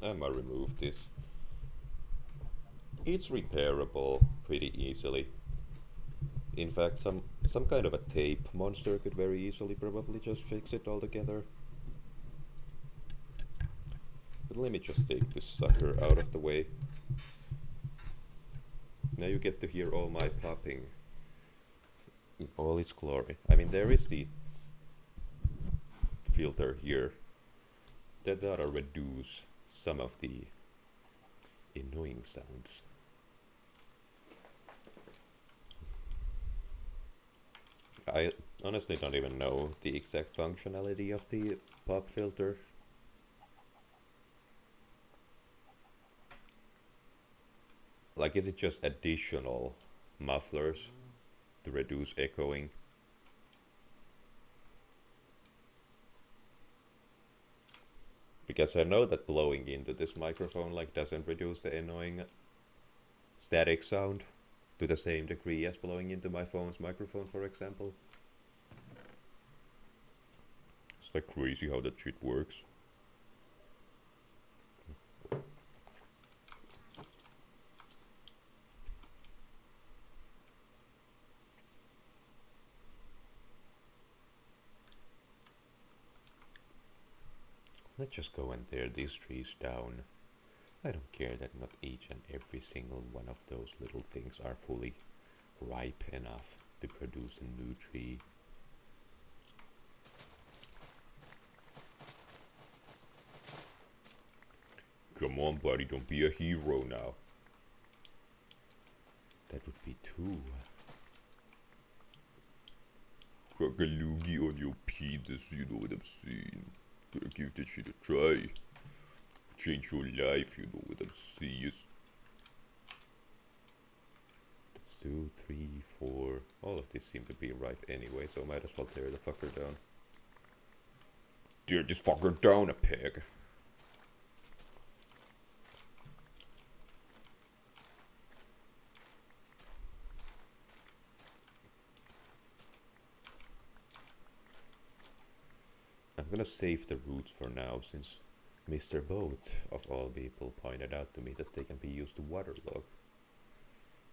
I'ma remove this. It's repairable pretty easily. In fact, some kind of a tape monster could very easily probably just fix it altogether. But let me just take this sucker out of the way. Now you get to hear all my popping in all its glory. I mean, there is the filter here that ought to reduce some of the annoying sounds. I honestly don't even know the exact functionality of the pop filter. Like, is it just additional mufflers to reduce echoing? Because I know that blowing into this microphone like doesn't reduce the annoying static sound to the same degree as blowing into my phone's microphone, for example. It's like crazy how that shit works. Let's just go and tear these trees down. I don't care that not each and every single one of those little things are fully ripe enough to produce a new tree. Come on, buddy, don't be a hero now. That would be too. Crack a loogie on your penis, you know what I'm saying? Gotta give that shit a try. Change your life, you know what I'm saying? That's 2, 3, 4. All of these seem to be ripe anyway, so might as well tear the fucker down. Tear this fucker down a peg. I'm gonna save the roots for now, since Mr. Boat, of all people, pointed out to me that they can be used to waterlog.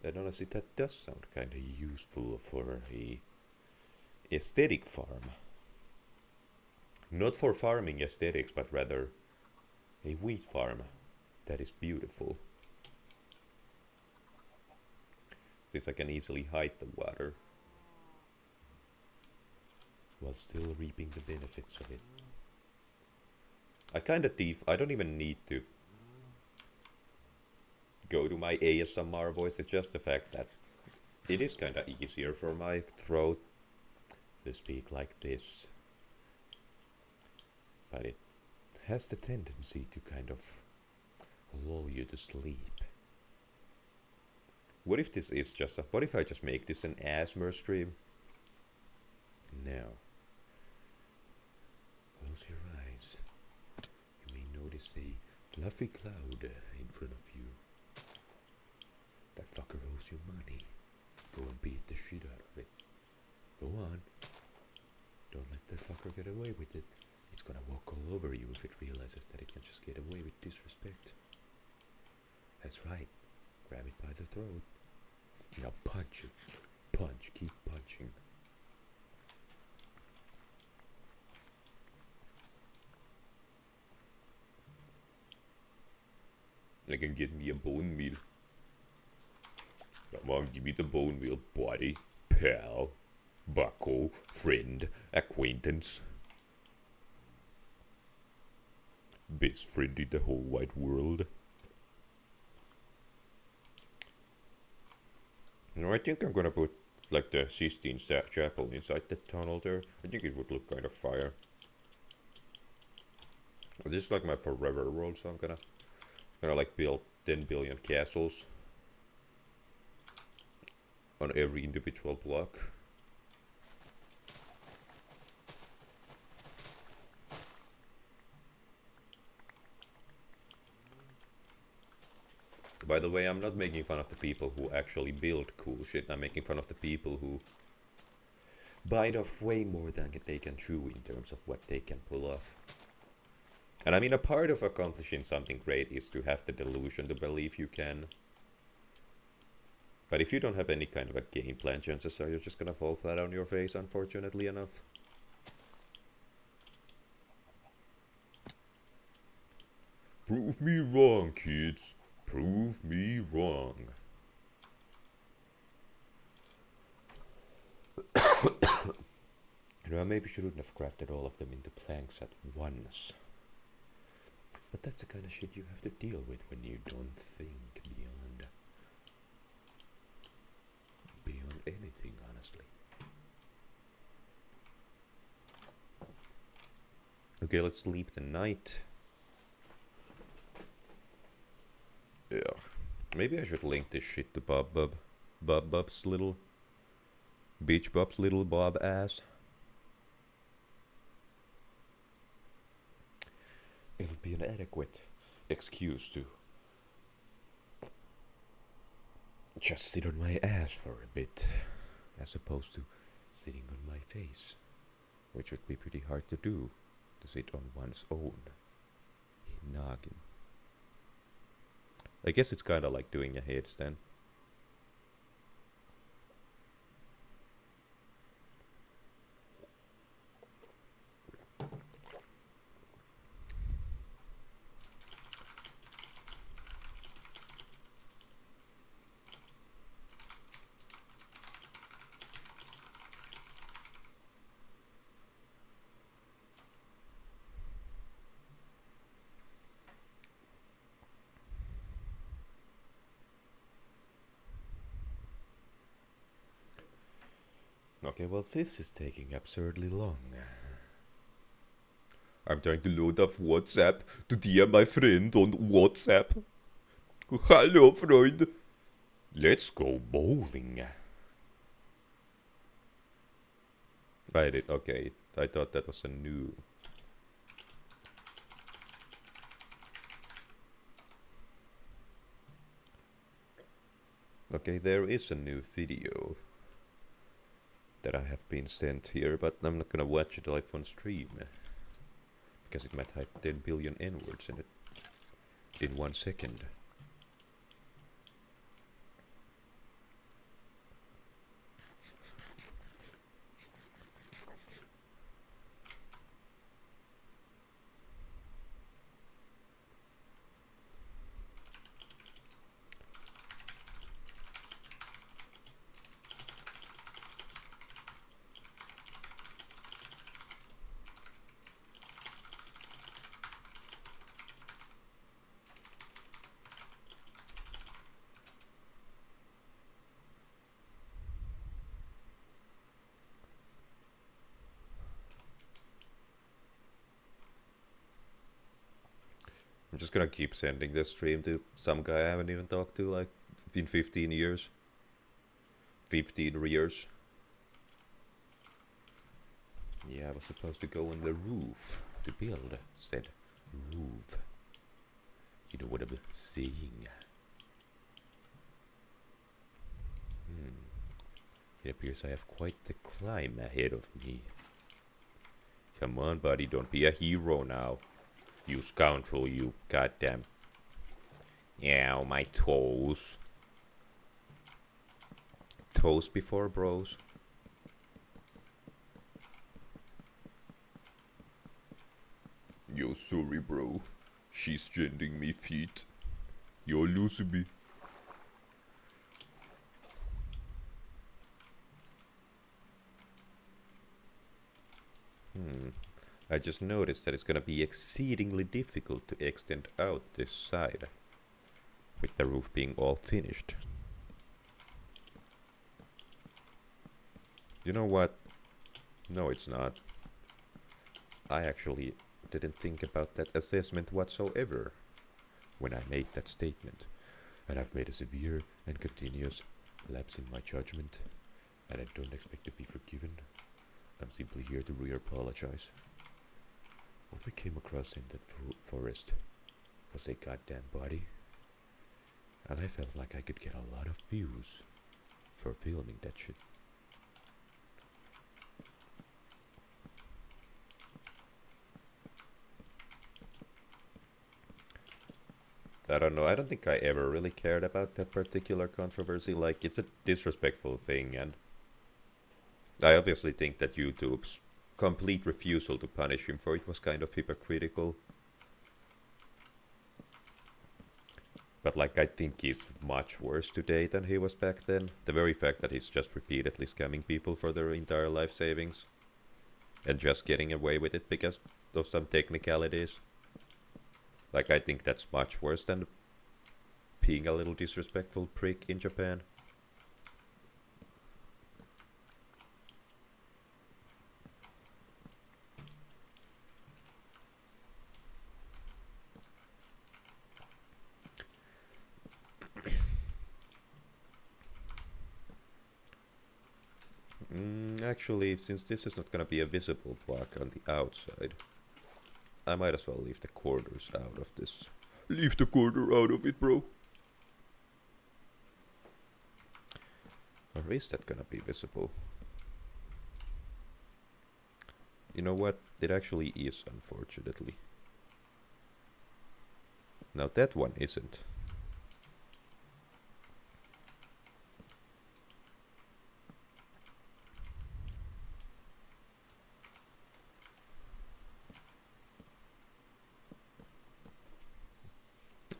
And honestly, that does sound kinda useful for a aesthetic farm. Not for farming aesthetics, but rather a wheat farm that is beautiful. Since I can easily hide the water while still reaping the benefits of it. I don't even need to go to my ASMR voice. It's just the fact that it is kinda easier for my throat to speak like this. But it has the tendency to kind of lull you to sleep. What if this is just what if I just make this an ASMR stream? No. Close your eyes. You may notice a fluffy cloud in front of you. That fucker owes you money. Go and beat the shit out of it. Go on. Don't let that fucker get away with it. It's gonna walk all over you if it realizes that it can just get away with disrespect. That's right. Grab it by the throat. Now punch it. Punch. Keep punching. I can get me a bone meal. Come on, give me the bone meal, buddy, pal, bucko, friend, acquaintance. Best friend in the whole wide world. No, I think I'm gonna put like the Sistine Chapel inside the tunnel there. I think it would look kind of fire. This is like my forever world, so I'm gonna like build 10 billion castles on every individual block. By the way, I'm not making fun of the people who actually build cool shit. I'm making fun of the people who bite off way more than they can chew in terms of what they can pull off. And I mean, a part of accomplishing something great is to have the delusion to believe you can. But if you don't have any kind of a game plan, chances are you're just gonna fall flat on your face, unfortunately enough. Prove me wrong, kids. Prove me wrong. You know, I maybe shouldn't have crafted all of them into planks at once. But that's the kind of shit you have to deal with when you don't think beyond anything, honestly. Okay, let's sleep tonight. Yeah. Maybe I should link this shit to Bob's little Beach Bob's little Bob ass. It'll be an adequate excuse to just sit on my ass for a bit, as opposed to sitting on my face, which would be pretty hard to do, to sit on one's own noggin. I guess it's kinda like doing a headstand. Okay, well, this is taking absurdly long. I'm trying to load up WhatsApp to DM my friend on WhatsApp. Hello, friend. Let's go bowling. I did, okay. I thought that was a new... Okay, there is a new video that I have been sent here, but I'm not gonna watch it live on stream. Because it might have 10 billion N-words in it. In 1 second. I'm just gonna keep sending this stream to some guy I haven't even talked to, like, in 15 years. 15 years. Yeah, I was supposed to go on the roof to build said roof. You know what I'm saying? It appears I have quite the climb ahead of me. Come on, buddy, don't be a hero now. You scoundrel, you goddamn. Ow, my toes. Toes before bros. Yo, sorry, bro. She's sending me feet. Yo, Lucy. I just noticed that it's gonna be exceedingly difficult to extend out this side, with the roof being all finished. You know what? No, it's not. I actually didn't think about that assessment whatsoever when I made that statement. And I've made a severe and continuous lapse in my judgment, and I don't expect to be forgiven. I'm simply here to re-apologize. What we came across in that forest was a goddamn body, and I felt like I could get a lot of views for filming that shit. I don't know, I don't think I ever really cared about that particular controversy. Like, it's a disrespectful thing, and I obviously think that YouTube's complete refusal to punish him for it was kind of hypocritical. But like, I think he's much worse today than he was back then. The very fact that he's just repeatedly scamming people for their entire life savings and just getting away with it because of some technicalities. Like, I think that's much worse than being a little disrespectful prick in Japan. Actually, since this is not gonna be a visible block on the outside, I might as well leave the corners out of this. Leave the corner out of it, bro. Or is that gonna be visible? You know what? It actually is, unfortunately. Now that one isn't.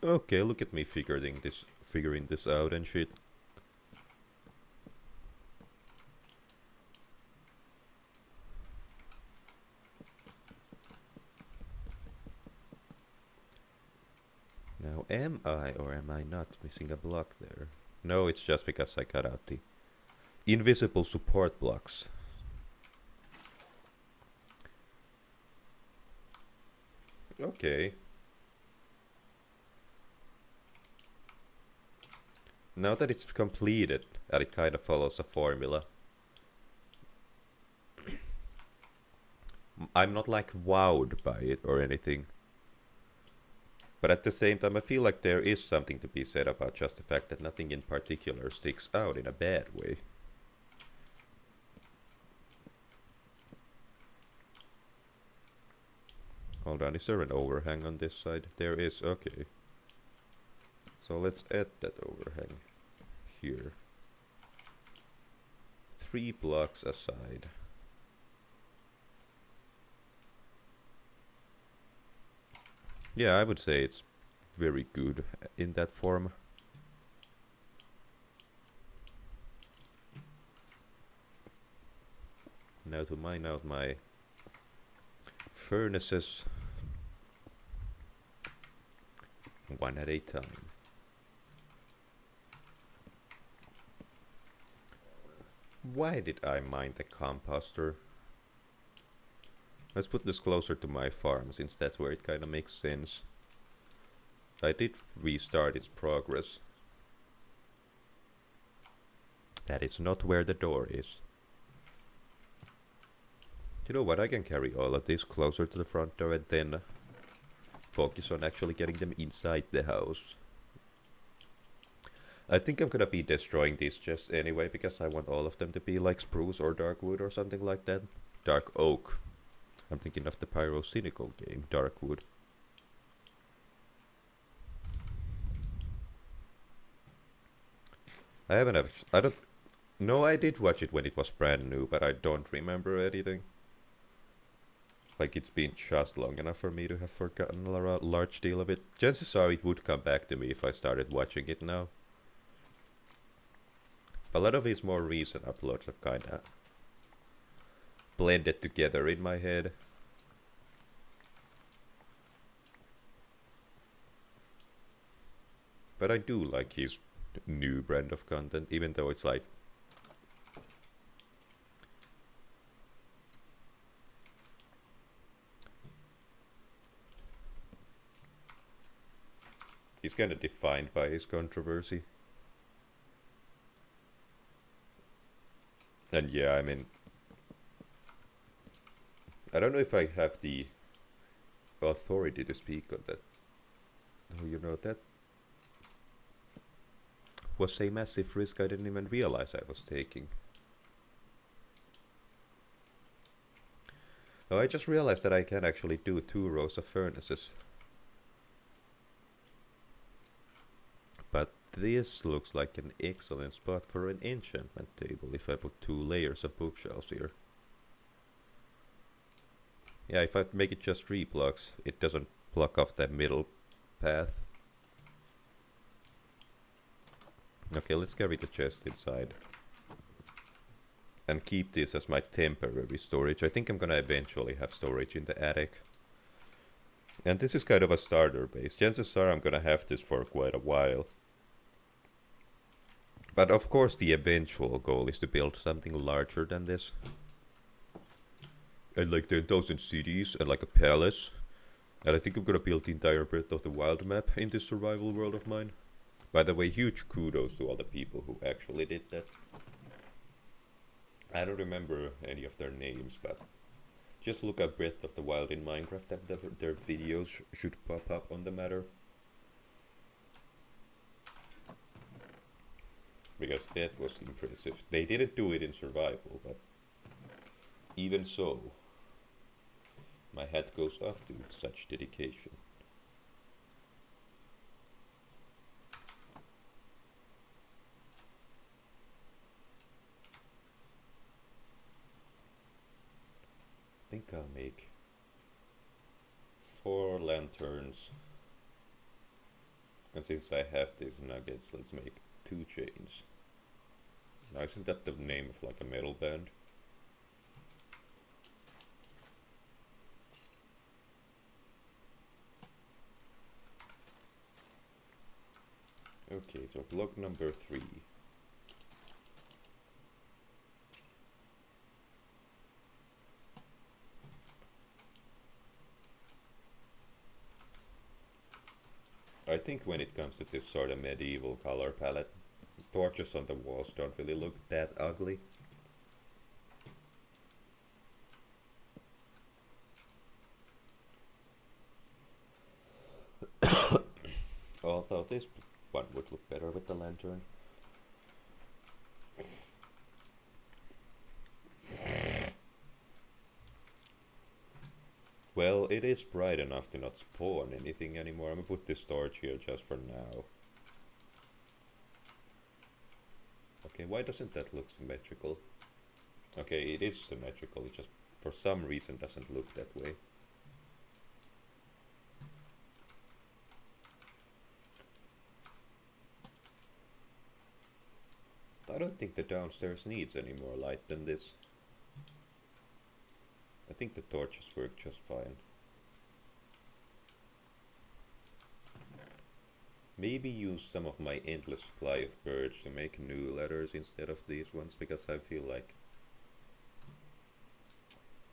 Okay, look at me figuring this out and shit. Now, am I or am I not missing a block there? No, it's just because I cut out the invisible support blocks. Okay. Now that it's completed, and it kind of follows a formula, I'm not like wowed by it or anything. But at the same time, I feel like there is something to be said about just the fact that nothing in particular sticks out in a bad way. Hold on, is there an overhang on this side? There is, okay. So let's add that overhang here. 3 blocks aside. Yeah, I would say it's very good in that form. Now to mine out my furnaces one at a time. Why did I mine the composter? Let's put this closer to my farm, since that's where it kind of makes sense. I did restart its progress. That is not where the door is. You know what, I can carry all of this closer to the front door and then focus on actually getting them inside the house. I think I'm gonna be destroying these chests anyway, because I want all of them to be like spruce or dark wood or something like that. Dark oak. I'm thinking of the pyrocynical game, Dark Wood. I don't no, I did watch it when it was brand new, but I don't remember anything. Like, it's been just long enough for me to have forgotten a large deal of it. Chances are it would come back to me if I started watching it now. A lot of his more recent uploads have kinda blended together in my head. But I do like his new brand of content, even though it's like He's kind of defined by his controversy. And yeah, I mean, I don't know if I have the authority to speak on that. Oh, you know, that was a massive risk I didn't even realize I was taking. Oh, I just realized that I can actually do 2 rows of furnaces. But this looks like an excellent spot for an enchantment table if I put 2 layers of bookshelves here. Yeah, if I make it just 3 blocks, it doesn't block off that middle path. Okay, let's carry the chest inside. And keep this as my temporary storage. I think I'm gonna eventually have storage in the attic. And this is kind of a starter base. Chances are I'm gonna have this for quite a while. But of course the eventual goal is to build something larger than this. And like 10,000 cities and like a palace. And I think I'm gonna build the entire Breath of the Wild map in this survival world of mine. By the way, huge kudos to all the people who actually did that. I don't remember any of their names, but just look up Breath of the Wild in Minecraft and their videos should pop up on the matter. Because that was impressive. They didn't do it in survival, but even so, my hat goes off to such dedication. I think I'll make 4 lanterns. And since I have these nuggets, let's make 2 chains. Now isn't that the name of like a metal band? Okay, so block number 3. I think when it comes to this sort of medieval color palette, torches on the walls don't really look that ugly. Although this one would look better with the lantern. Well, it is bright enough to not spawn anything anymore. I'm gonna put this torch here just for now. Okay, why doesn't that look symmetrical? Okay, it is symmetrical, it just for some reason doesn't look that way. I don't think the downstairs needs any more light than this. I think the torches work just fine. Maybe use some of my endless supply of birch to make new letters instead of these ones, because I feel like...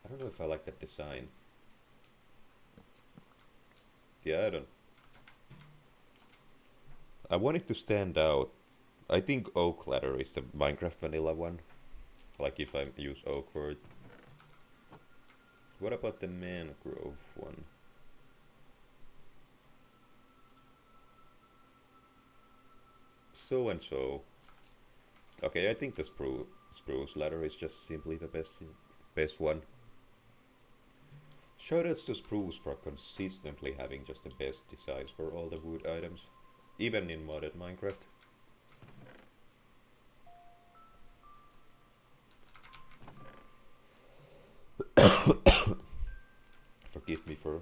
I don't know if I like that design. Yeah, I don't... I want it to stand out. I think oak ladder is the Minecraft vanilla one. Like if I use oak for it. What about the mangrove one? So and so. Okay, I think the spruce ladder is just simply the best one. Shoutouts to Spruce for consistently having just the best designs for all the wood items, even in modded Minecraft. Forgive me for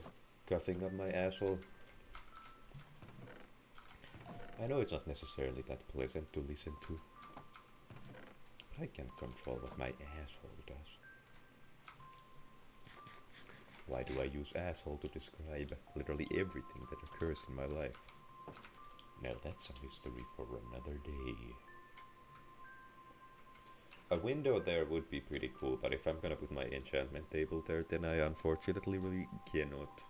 coughing up my asshole. I know it's not necessarily that pleasant to listen to, but I can't control what my asshole does. Why do I use asshole to describe literally everything that occurs in my life? Now that's a mystery for another day. A window there would be pretty cool, but if I'm gonna put my enchantment table there, then I unfortunately really cannot.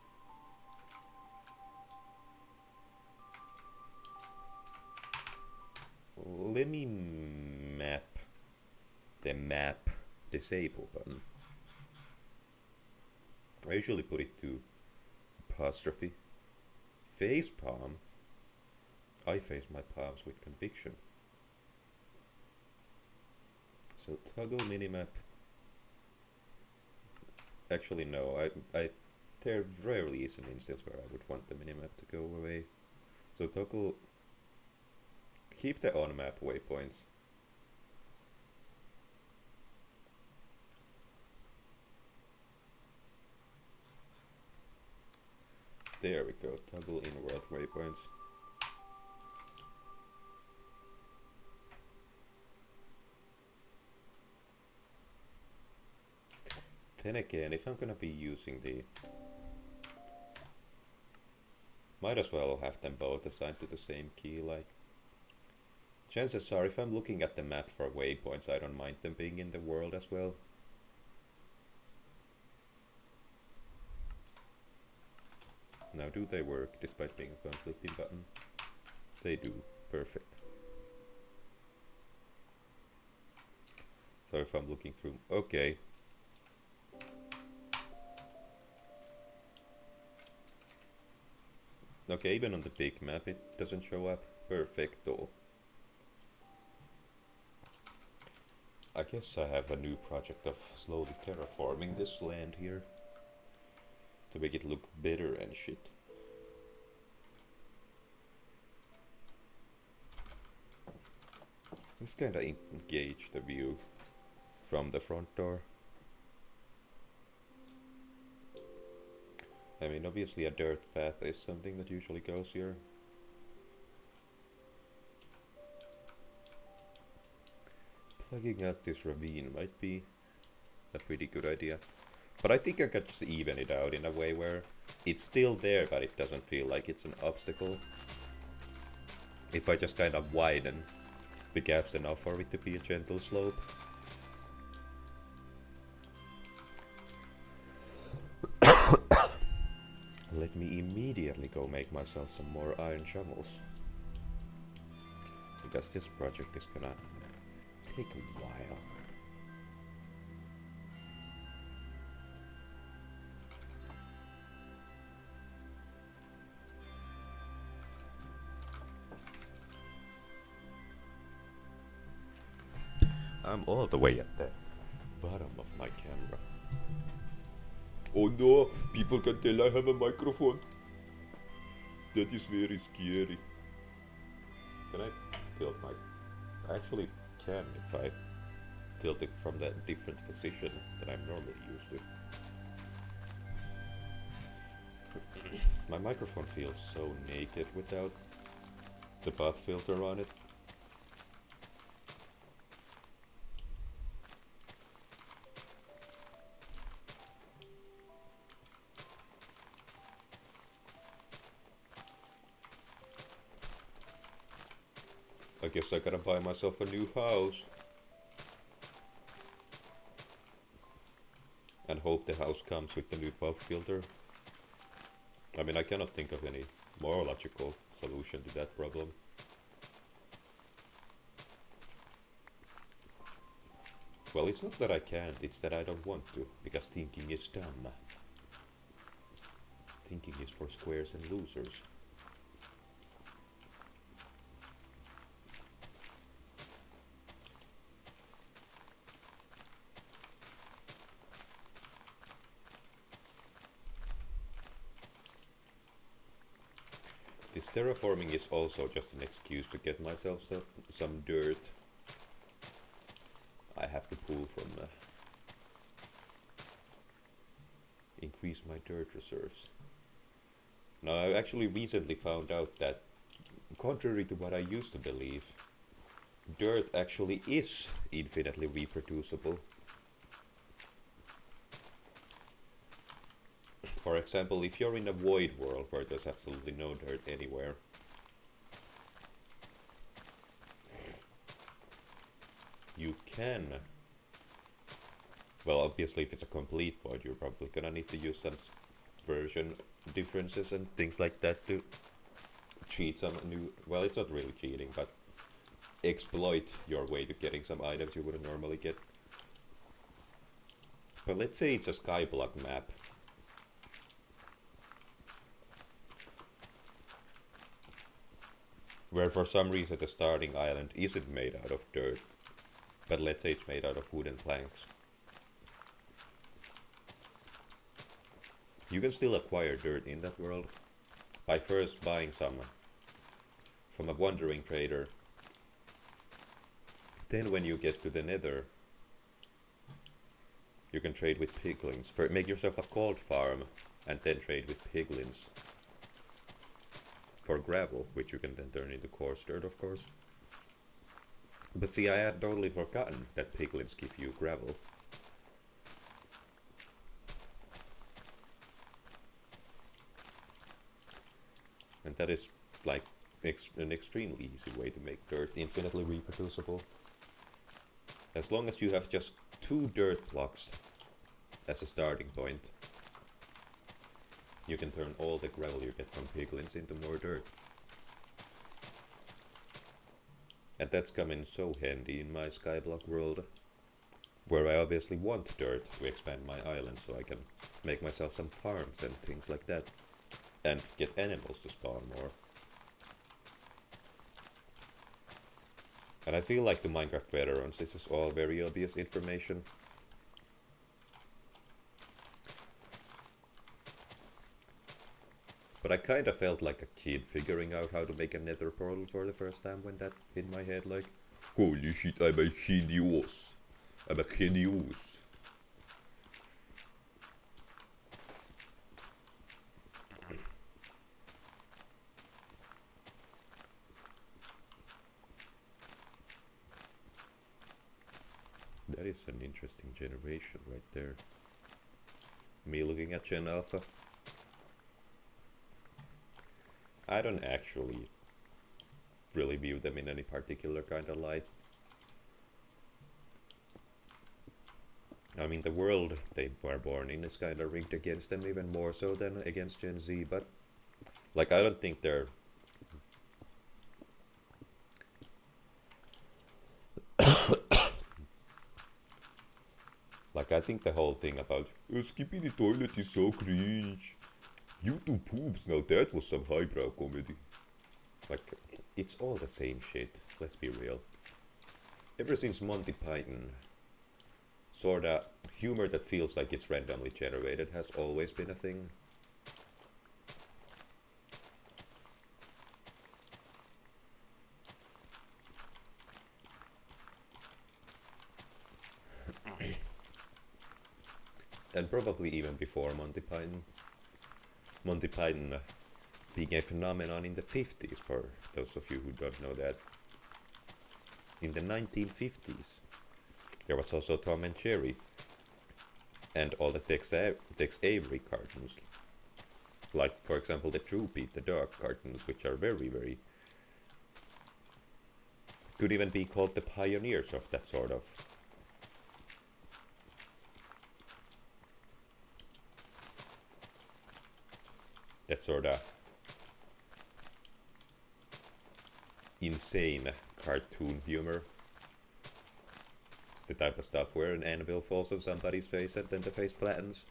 let me map the map disable button. I usually put it to apostrophe. Face palm. I face my palms with conviction. So toggle minimap. Actually no, there rarely is an instance where I would want the minimap to go away. So toggle, keep the on map waypoints. There we go, toggle in world waypoints. Then again, if I'm gonna be using the... Might as well have them both assigned to the same key, like... Chances are, if I'm looking at the map for waypoints, I don't mind them being in the world as well. Now, do they work despite being a conflicting button? They do. Perfect. So if I'm looking through... Okay. Okay, even on the big map it doesn't show up. Perfecto. I guess I have a new project of slowly terraforming this land here to make it look better and shit. Let's kinda engage the view from the front door. I mean, obviously a dirt path is something that usually goes here. Plugging out this ravine might be a pretty good idea. But I think I could just even it out in a way where it's still there, but it doesn't feel like it's an obstacle. If I just kind of widen the gaps enough for it to be a gentle slope. Let me immediately go make myself some more iron shovels. Because this project is gonna take a while. I'm all the way at the bottom of my camera. Oh no, people can tell I have a microphone. That is very scary. Can I tilt my... I actually can if I tilt it from that different position that I'm normally used to. My microphone feels so naked without the pop filter on it. I guess I gotta buy myself a new house. And hope the house comes with the new pop filter. I mean, I cannot think of any more logical solution to that problem. Well, it's not that I can't, it's that I don't want to, because thinking is dumb. Thinking is for squares and losers. This terraforming is also just an excuse to get myself some dirt. I have to pull from increase my dirt reserves. Now I actually recently found out that, contrary to what I used to believe, dirt actually is infinitely reproducible. For example, if you're in a void world where there's absolutely no dirt anywhere, you can... Well, obviously if it's a complete void, you're probably gonna need to use some version differences and things like that to cheat some new... Well, it's not really cheating, but exploit your way to getting some items you wouldn't normally get. But let's say it's a skyblock map. Where for some reason the starting island isn't made out of dirt, but let's say it's made out of wooden planks. You can still acquire dirt in that world by first buying some from a wandering trader. Then when you get to the nether, you can trade with piglins. Make yourself a gold farm and then trade with piglins for gravel, which you can then turn into coarse dirt, of course. But see, I had totally forgotten that piglins give you gravel. And that is like an extremely easy way to make dirt infinitely reproducible. As long as you have just 2 dirt blocks as a starting point, you can turn all the gravel you get from piglins into more dirt. And that's come in so handy in my skyblock world, where I obviously want dirt to expand my island so I can make myself some farms and things like that, and get animals to spawn more. And I feel like to Minecraft veterans this is all very obvious information. But I kinda felt like a kid figuring out how to make a nether portal for the first time when that hit my head, like, holy shit, I'm a genius. I'm a genius. That is an interesting generation right there. Me looking at Gen Alpha. I don't actually really view them in any particular kind of light. I mean, the world they were born in is kind of rigged against them, even more so than against Gen Z, but like, I don't think they're like, I think the whole thing about skipping the toilet is so cringe. YouTube poops, now that was some highbrow comedy. Like, it's all the same shit, let's be real. Ever since Monty Python, sorta humor that feels like it's randomly generated has always been a thing. And probably even before Monty Python. Monty Python being a phenomenon in the 50s, for those of you who don't know that. In the 1950s, there was also Tom and Jerry, and all the Tex Avery cartoons. Like, for example, the Droopy the Dog cartoons, which are very, very... could even be called the pioneers of that sort of... that sort of insane cartoon humor. The type of stuff where an anvil falls on somebody's face and then the face flattens.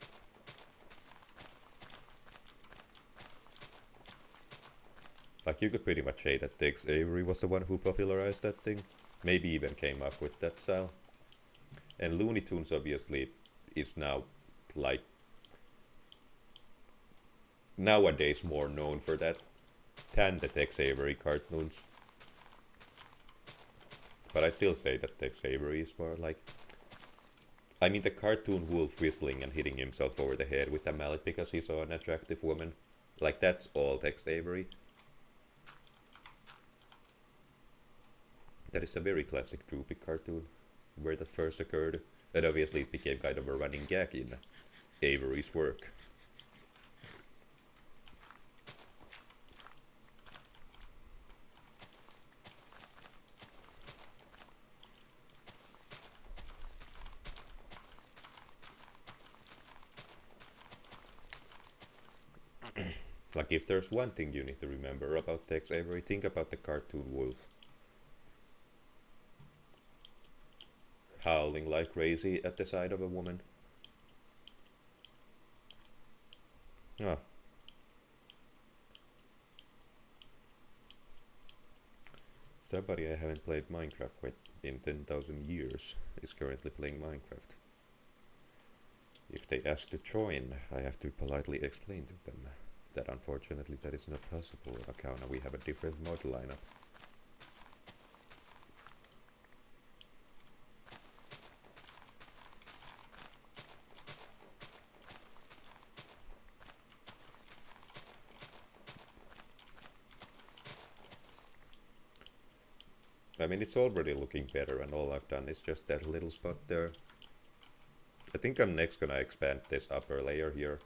Like, you could pretty much say that Tex Avery was the one who popularized that thing. Maybe even came up with that style. And Looney Tunes obviously is now, like, nowadays more known for that than the Tex Avery cartoons. But I still say that Tex Avery is more like... I mean, the cartoon wolf whistling and hitting himself over the head with a mallet because he saw an attractive woman. Like, that's all Tex Avery. That is a very classic Droopy cartoon, where that first occurred. And obviously it became kind of a running gag in Avery's work. Like, if there's one thing you need to remember about Tex Avery, think about the cartoon wolf. howling like crazy at the side of a woman. Ah. Somebody I haven't played Minecraft with in 10,000 years is currently playing Minecraft. If they ask to join, I have to politely explain to them that unfortunately that is not possible on account we have a different mod lineup. I mean, it's already looking better, and all I've done is just that little spot there. I think I'm next gonna expand this upper layer here.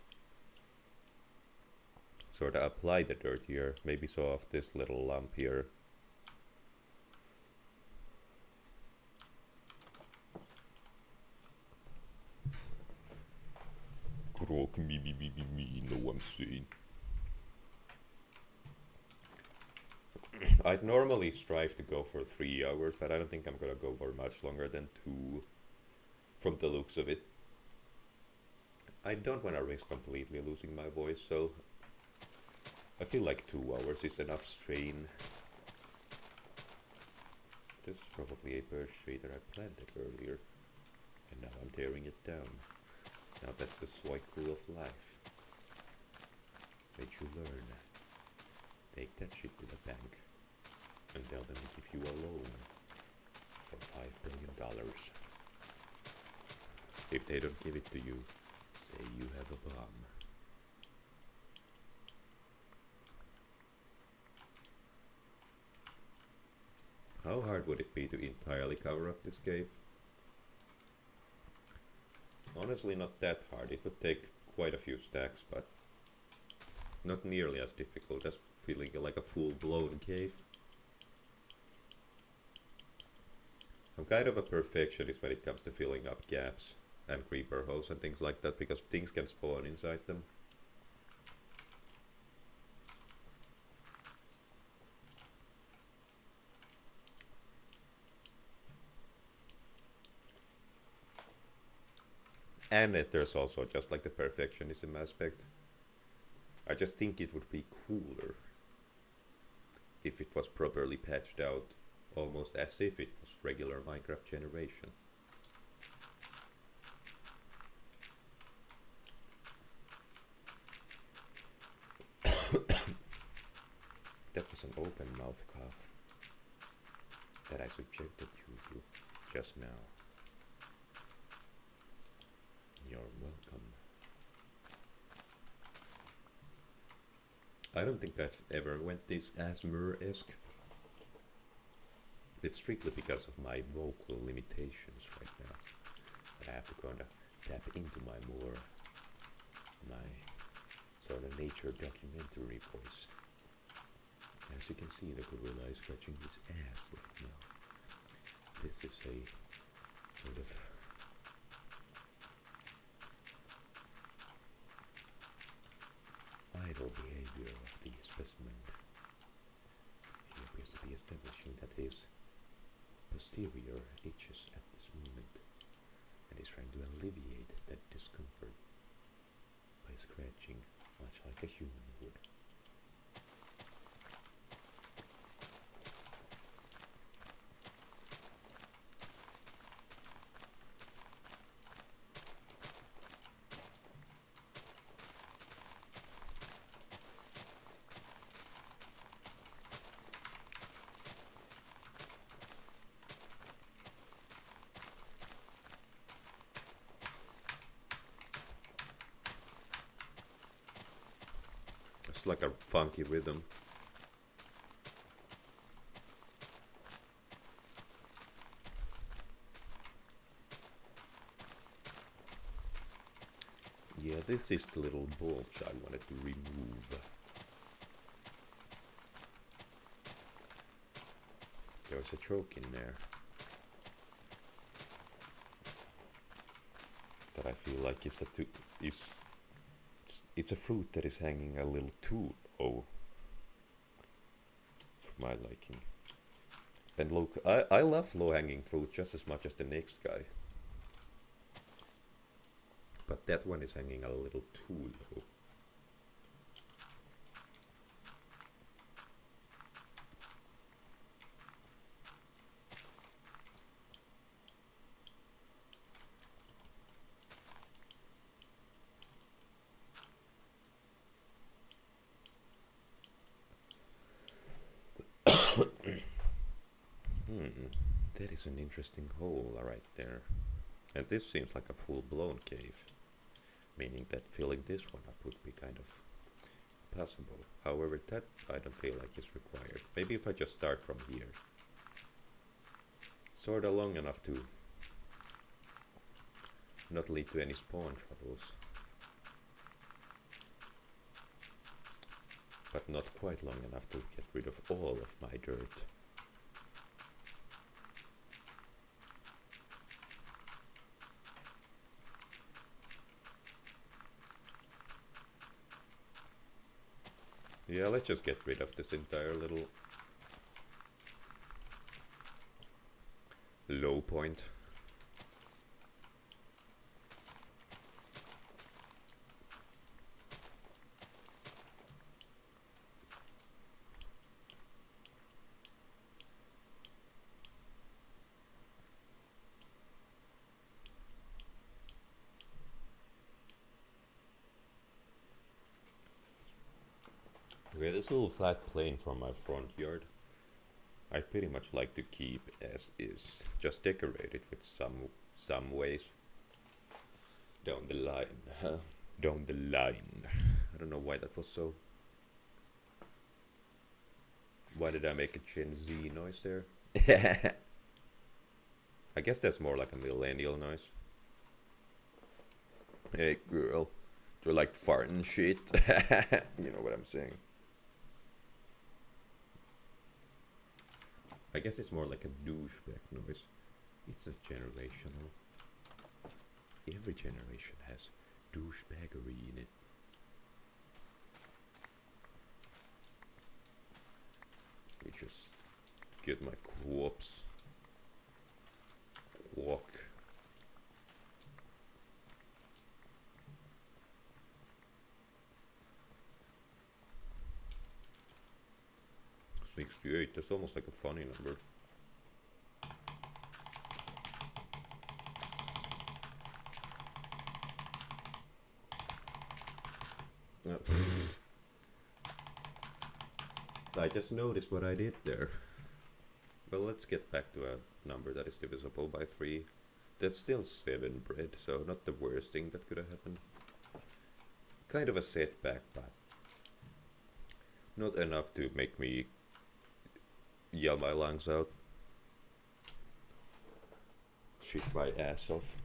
Sort of apply the dirt here, maybe saw off this little lump here. Croak me, know what I'm saying. I'd normally strive to go for 3 hours, but I don't think I'm gonna go for much longer than 2 from the looks of it. I don't want to risk completely losing my voice, so I feel like 2 hours is enough strain. This is probably a birch tree that I planted earlier, and now I'm tearing it down. Now that's the cycle of life. Made you learn. Take that shit to the bank and tell them to give you a loan for $5 billion. If they don't give it to you, say you have a bomb. How hard would it be to entirely cover up this cave? Honestly, not that hard. It would take quite a few stacks, but not nearly as difficult as feeling like a full-blown cave. I'm kind of a perfectionist when it comes to filling up gaps and creeper holes and things like that, because things can spawn inside them. And there's also just like the perfectionism aspect. I just think it would be cooler if it was properly patched out, almost as if it was regular Minecraft generation. That was an open mouth cough that I subjected you to just now. You're welcome. I don't think I've ever went this ASMR-esque. It's strictly because of my vocal limitations right now. But I have to kind of tap into my sort of nature documentary voice. As you can see, the gorilla is scratching his ass right now. This is a sort of idle behavior of the specimen. He appears to be establishing that his posterior itches at this moment, and is trying to alleviate that discomfort by scratching, much like a human would. It's like a funky rhythm. Yeah, this is the little bulge I wanted to remove. There's a choke in there that I feel like it's a fruit that is hanging a little too low for my liking. And look, I love low-hanging fruit just as much as the next guy. But that one is hanging a little too low. That is an interesting hole right there. And this seems like a full-blown cave, meaning that filling this one up would be kind of possible. However, that I don't feel like is required. Maybe if I just start from here. Sorta long enough to not lead to any spawn troubles. But not quite long enough to get rid of all of my dirt. Yeah, let's just get rid of this entire little low point. Okay, this little flat plane from my front yard, I pretty much like to keep as is. Just decorate it with some ways down the line. Down the line. I don't know why that was so. Why did I make a Gen Z noise there? I guess that's more like a millennial noise. Hey girl, do you like farting shit? You know what I'm saying. I guess it's more like a douchebag noise. It's a generational. Every generation has douchebaggery in it. Let me just get my corpse. Walk. $68, that's almost like a funny number. I just noticed what I did there. Well, let's get back to a number that is divisible by 3. That's still 7 bread, so not the worst thing that could have happened. Kind of a setback, but not enough to make me yell my lungs out. Shit my ass off.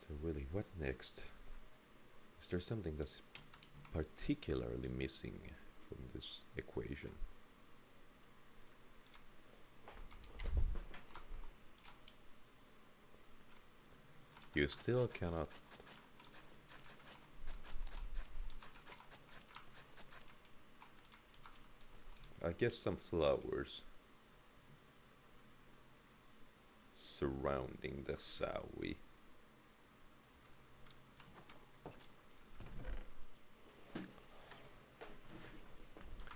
So really, what next? Is there something that's particularly missing from this equation? You still cannot. I guess some flowers surrounding the hsoue.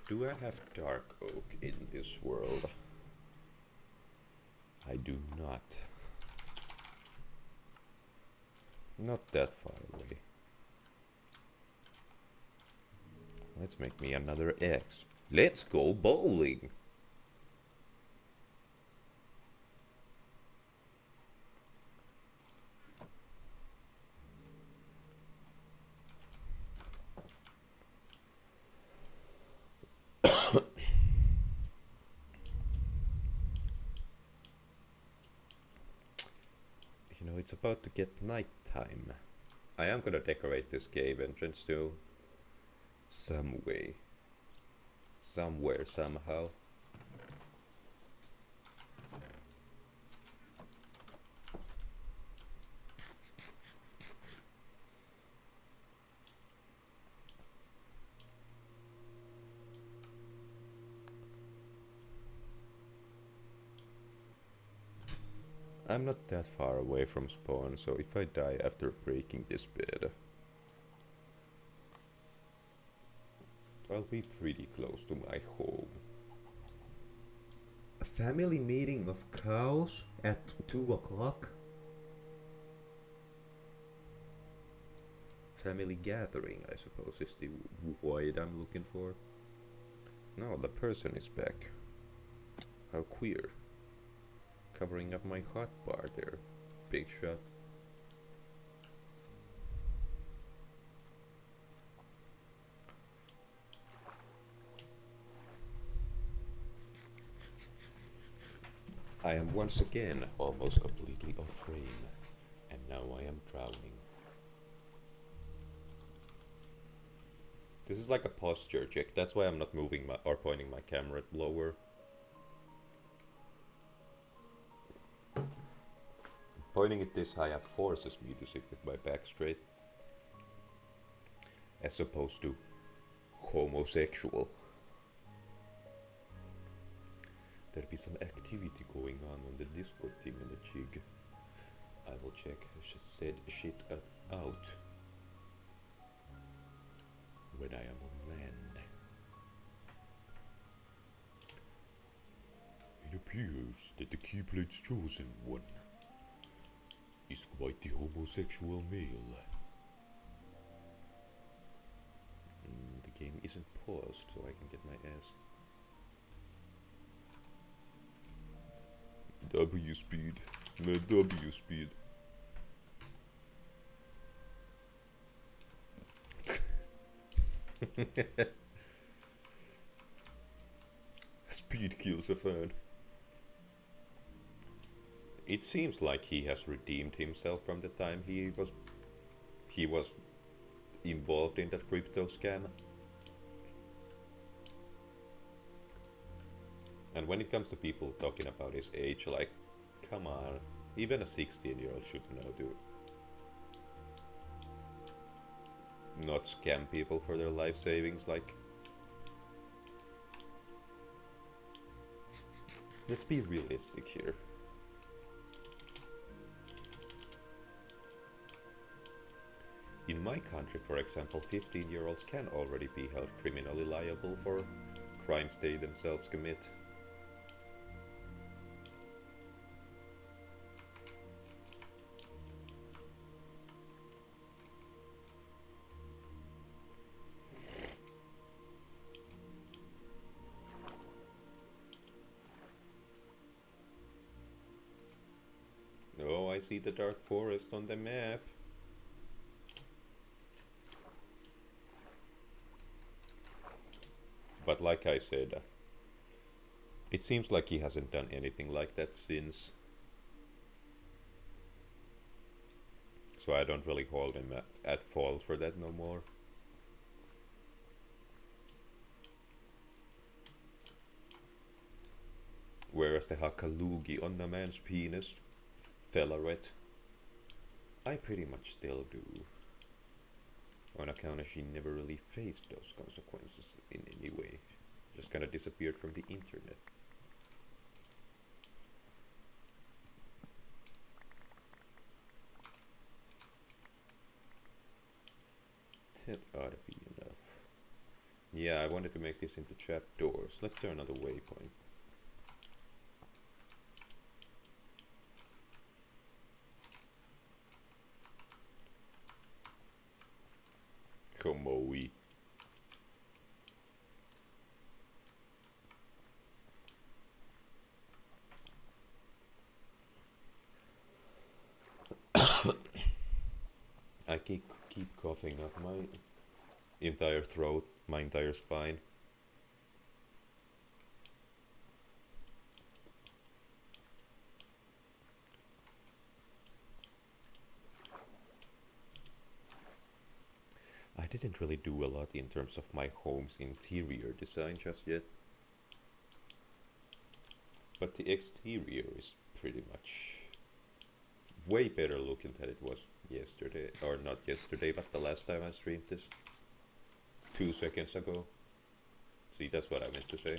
Do I have dark oak in this world? I do not. Not that far away. Let's make me another X. Let's go bowling! You know, it's about to get night time. I am gonna decorate this cave entrance too. Some way. Somewhere, somehow. I'm not that far away from spawn, so if I die after breaking this bed, I'll be pretty close to my home. A family meeting of cows at 2 o'clock? Family gathering, I suppose, is the word I'm looking for. No, the person is back. How queer. Covering up my hotbar there. Big shot. I am once again almost completely off frame, and now I am drowning. This is like a posture check, that's why I'm not moving or pointing my camera lower. Pointing it this high up forces me to sit with my back straight, as opposed to homosexual. There'll be some activity going on the Discord team in the jig. I will check said shit out when I am on land. It appears that the Keyblade's chosen one is quite the homosexual male. The game isn't paused, so I can get my ass. W speed, no W speed. Speed kills a fan. It seems like he has redeemed himself from the time he was involved in that crypto scam. And when it comes to people talking about his age, like, come on, even a 16-year-old should know to not scam people for their life savings, like. Let's be realistic here. In my country, for example, 15-year-olds can already be held criminally liable for crimes they themselves commit. Oh, I see the dark forest on the map. But like I said, it seems like he hasn't done anything like that since. So I don't really hold him at fault for that no more. Whereas the hakalugi on the man's penis fell red, I pretty much still do. On account of she never really faced those consequences in any way. Just kinda disappeared from the internet. That ought to be enough. Yeah, I wanted to make this into trapdoors. Let's do another waypoint. Homoe. I keep coughing up my entire throat, my entire spine. I didn't really do a lot in terms of my home's interior design just yet. But the exterior is pretty much way better looking than it was yesterday. Or not yesterday, but the last time I streamed this. 2 seconds ago. See, that's what I meant to say.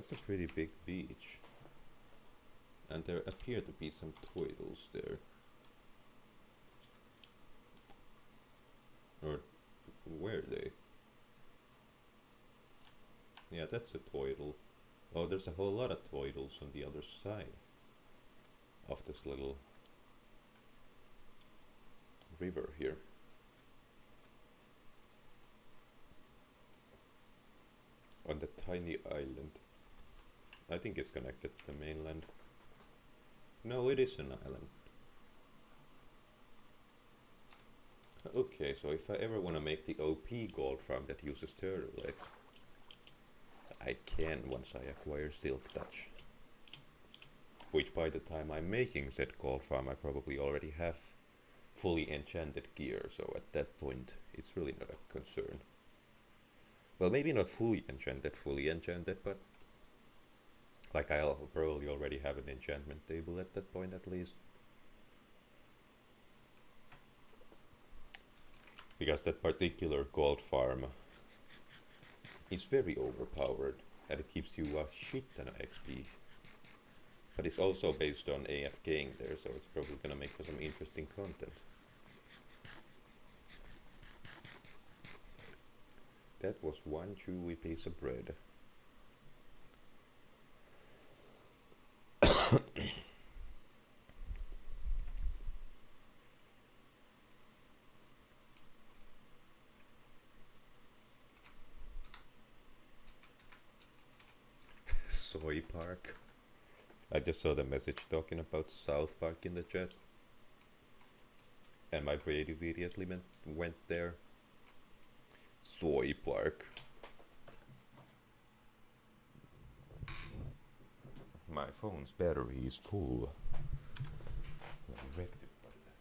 That's a pretty big beach. And there appear to be some turtles there. Or were they? Yeah, that's a turtle. Oh, there's a whole lot of turtles on the other side of this little river here. On the tiny island. I think it's connected to the mainland. No, it is an island. Okay, so if I ever want to make the OP gold farm that uses turtle eggs, I can once I acquire Silk Touch. Which by the time I'm making said gold farm, I probably already have fully enchanted gear, so at that point it's really not a concern. Well, maybe not fully enchanted, but like I'll probably already have an enchantment table at that point at least. Because that particular gold farm is very overpowered and it gives you a shit ton of XP. But it's also based on AFKing there, so it's probably gonna make for some interesting content. That was one chewy piece of bread. Soy Park. I just saw the message talking about South Park in the chat. And my brain immediately went there. Soy Park. My phone's battery is full. Let me rectify that.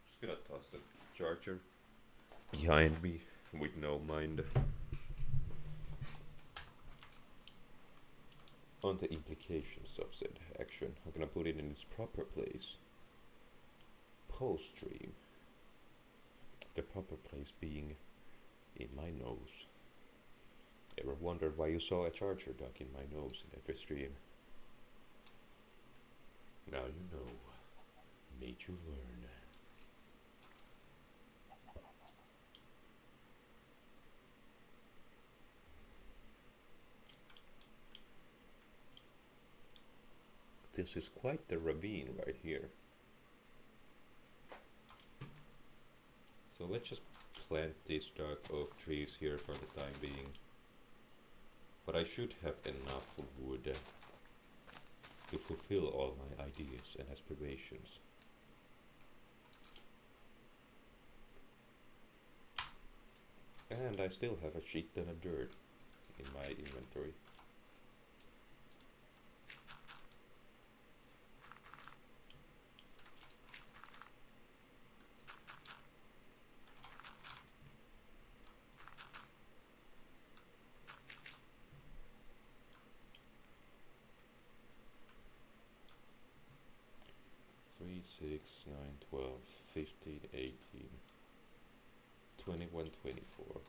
Just gonna toss this charger behind me with no mind. On the implications of said action, I'm gonna put it in its proper place. Post stream. The proper place being in my nose. Ever wondered why you saw a charger duck in my nose in every stream? Now you know. Made you learn. This is quite the ravine right here. So let's just plant these dark oak trees here for the time being. But I should have enough wood to fulfill all my ideas and aspirations. And I still have a shit ton of dirt in my inventory. Three, 6, 9, 12, 15, 18, 21, 24.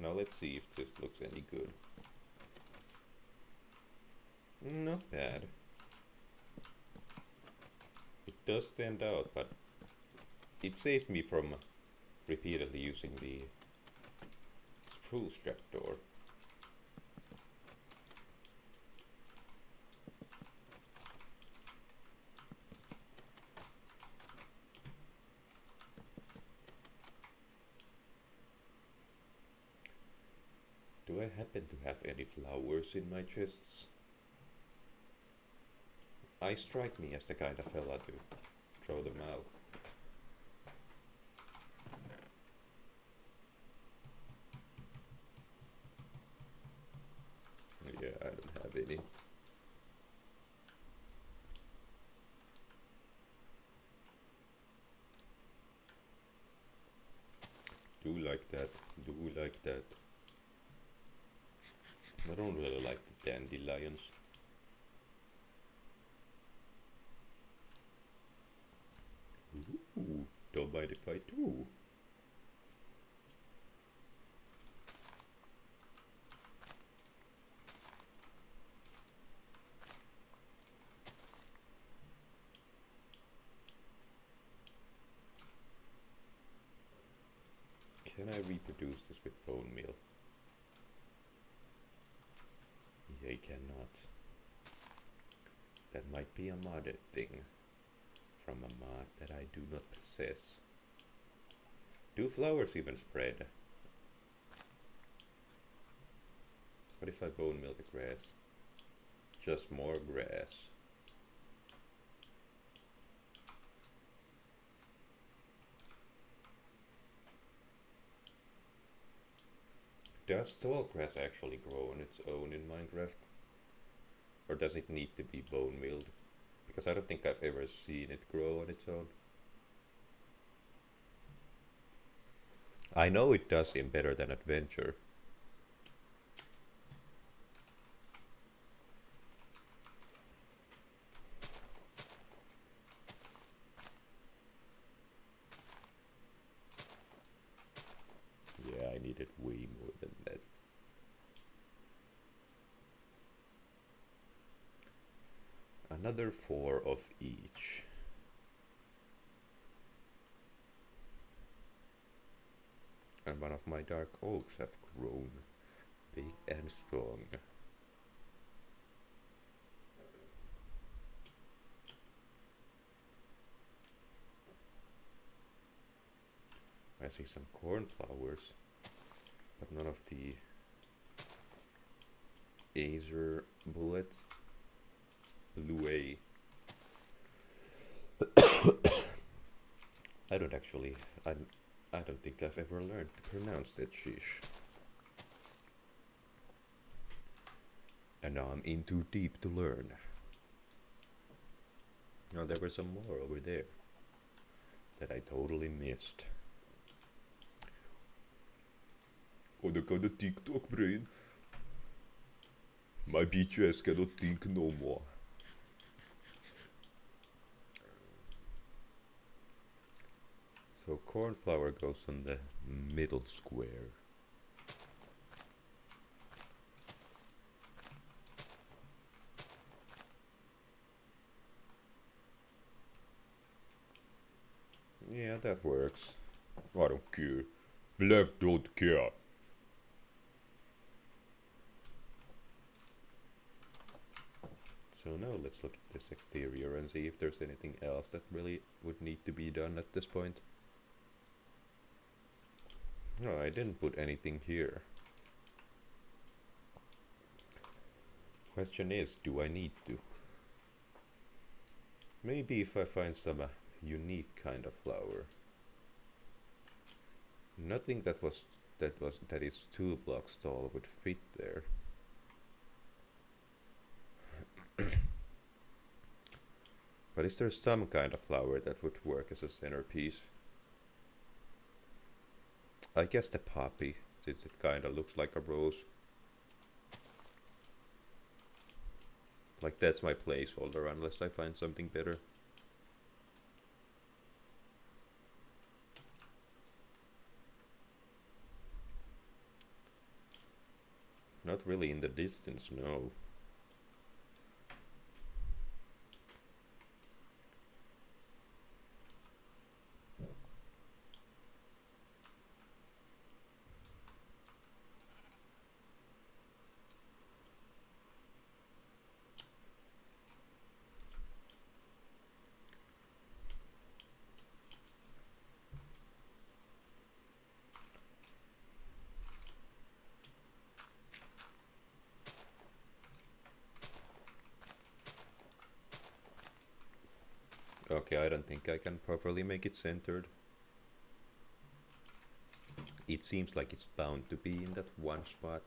Now let's see if this looks any good. Not bad. It does stand out, but it saves me from repeatedly using the spruce trapdoor. Do I happen to have any flowers in my chests? I strike me as the kind of fella to throw them out. don't have any. Do like that, do like that. I don't really like the dandelions. Ooh, don't mind if I do. Can I reproduce this with bone meal? Yeah, I cannot. That might be a modded thing from a mod that I do not possess. Do flowers even spread? What if I bone meal the grass? Just more grass. Does tall grass actually grow on its own in Minecraft? Or does it need to be bone mealed? Because I don't think I've ever seen it grow on its own. I know it does in Better Than Adventure. Yeah, I needed way more than that. Another 4 of each. And one of my dark oaks have grown big and strong. I see some cornflowers, but none of the Acer bullets. Blue. I don't actually. I don't think I've ever learned to pronounce that sheesh. And now I'm in too deep to learn. Now there were some more over there that I totally missed. Oh, the kind of TikTok brain. My BTS cannot think no more. So cornflower goes on the middle square. Yeah, that works. I don't care. Black don't care. So now let's look at this exterior and see if there's anything else that really would need to be done at this point. No, I didn't put anything here. Question is, do I need to? Maybe if I find some unique kind of flower. Nothing that is 2 blocks tall would fit there. But is there some kind of flower that would work as a centerpiece? I guess the poppy, since it kinda looks like a rose. Like that's my placeholder unless I find something better. Not really in the distance, no. Okay, I don't think I can properly make it centered. It seems like it's bound to be in that one spot.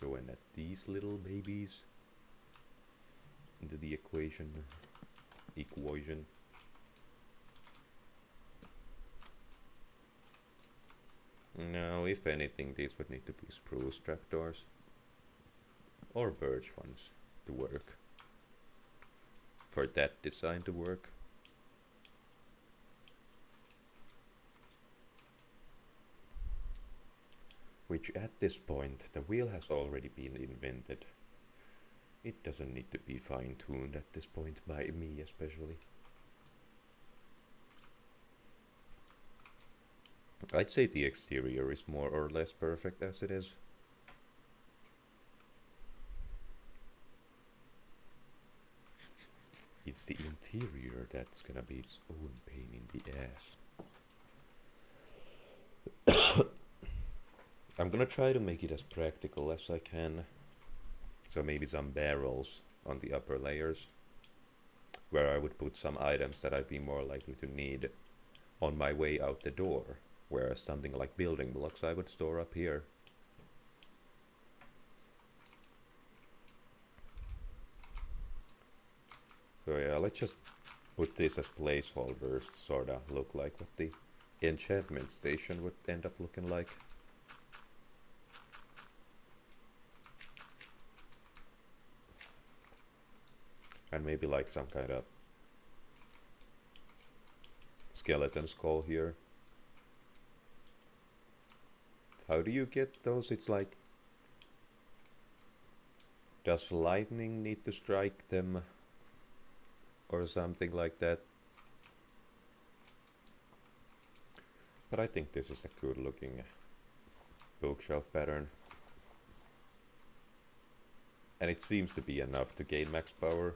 go and add these little babies into the equation. Now, if anything, these would need to be spruce trapdoors or birch ones to work. For that design to work. Which at this point, the wheel has already been invented. It doesn't need to be fine-tuned at this point, by me especially. I'd say the exterior is more or less perfect as it is. It's the interior that's gonna be its own pain in the ass. I'm gonna try to make it as practical as I can. So maybe some barrels on the upper layers, where I would put some items that I'd be more likely to need on my way out the door, whereas something like building blocks I would store up here. So yeah, let's just put this as placeholders to sorta look like what the enchantment station would end up looking like. And maybe like some kind of skeleton skull here. How do you get those? It's like, does lightning need to strike them? Or something like that. But I think this is a good looking bookshelf pattern. And it seems to be enough to gain max power.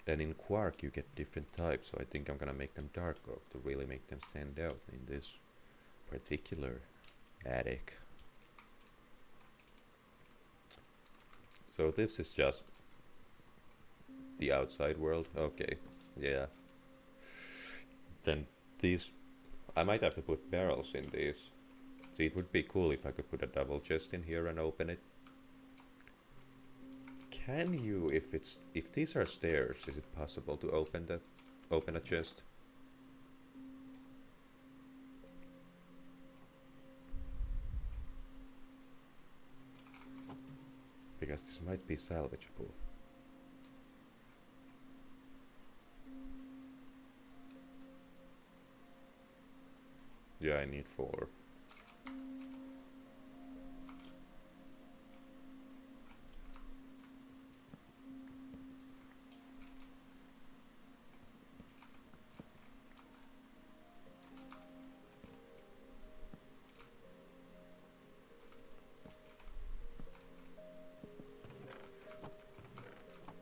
And in Quark you get different types, so I think I'm gonna make them dark oak to really make them stand out in this particular attic. So this is just the outside world. Okay, yeah. Then these, I might have to put barrels in these. See, it would be cool if I could put a double chest in here and open it. Can you, if these are stairs, is it possible to open a chest? Because this might be salvageable. Yeah, I need 4.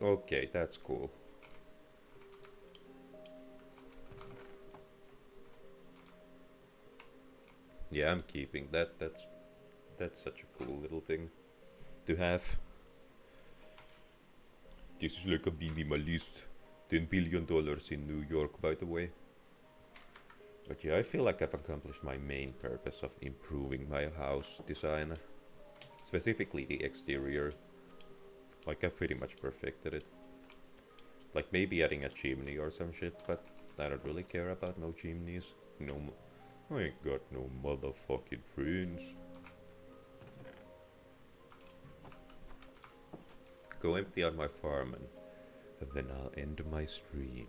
Okay, that's cool. Yeah, I'm keeping that. That's such a cool little thing to have. This is like a minimalist. $10 billion in New York, by the way. But yeah, I feel like I've accomplished my main purpose of improving my house design. Specifically the exterior. Like, I've pretty much perfected it. Like, maybe adding a chimney or some shit, but I don't really care about no chimneys. No, I ain't got no motherfucking friends. Go empty out my farm and then I'll end my stream.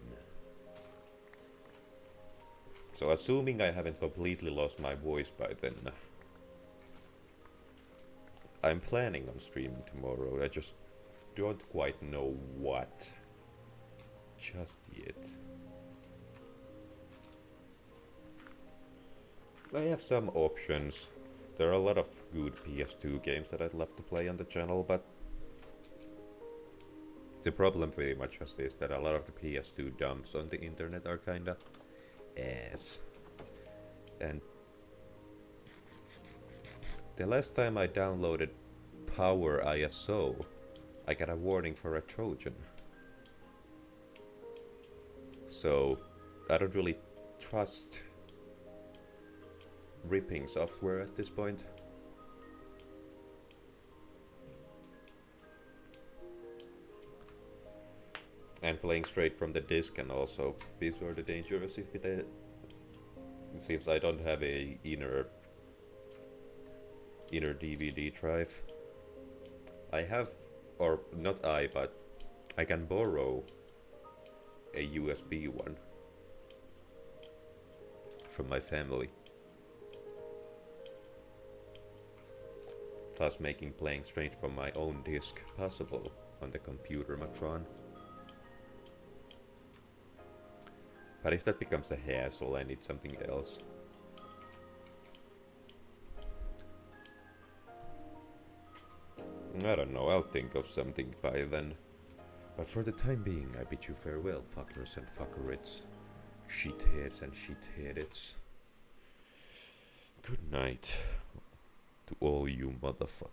So assuming I haven't completely lost my voice by then, I'm planning on streaming tomorrow. I just don't quite know what just yet. I have some options. There are a lot of good PS2 games that I'd love to play on the channel, but the problem pretty much just is that a lot of the PS2 dumps on the internet are kinda ass. And the last time I downloaded Power ISO, I got a warning for a Trojan. so I don't really trust ripping software at this point. And playing straight from the disk can also be sort of dangerous if it, since I don't have a inner DVD drive. I have, or not I, but I can borrow a USB one from my family, thus making playing straight from my own disk possible on the computer Matron. But if that becomes a hassle, I need something else. I don't know, I'll think of something by then. But for the time being, I bid you farewell, fuckers and fuckerits, shitheads and shitheadets. Good night to all you motherfuckers.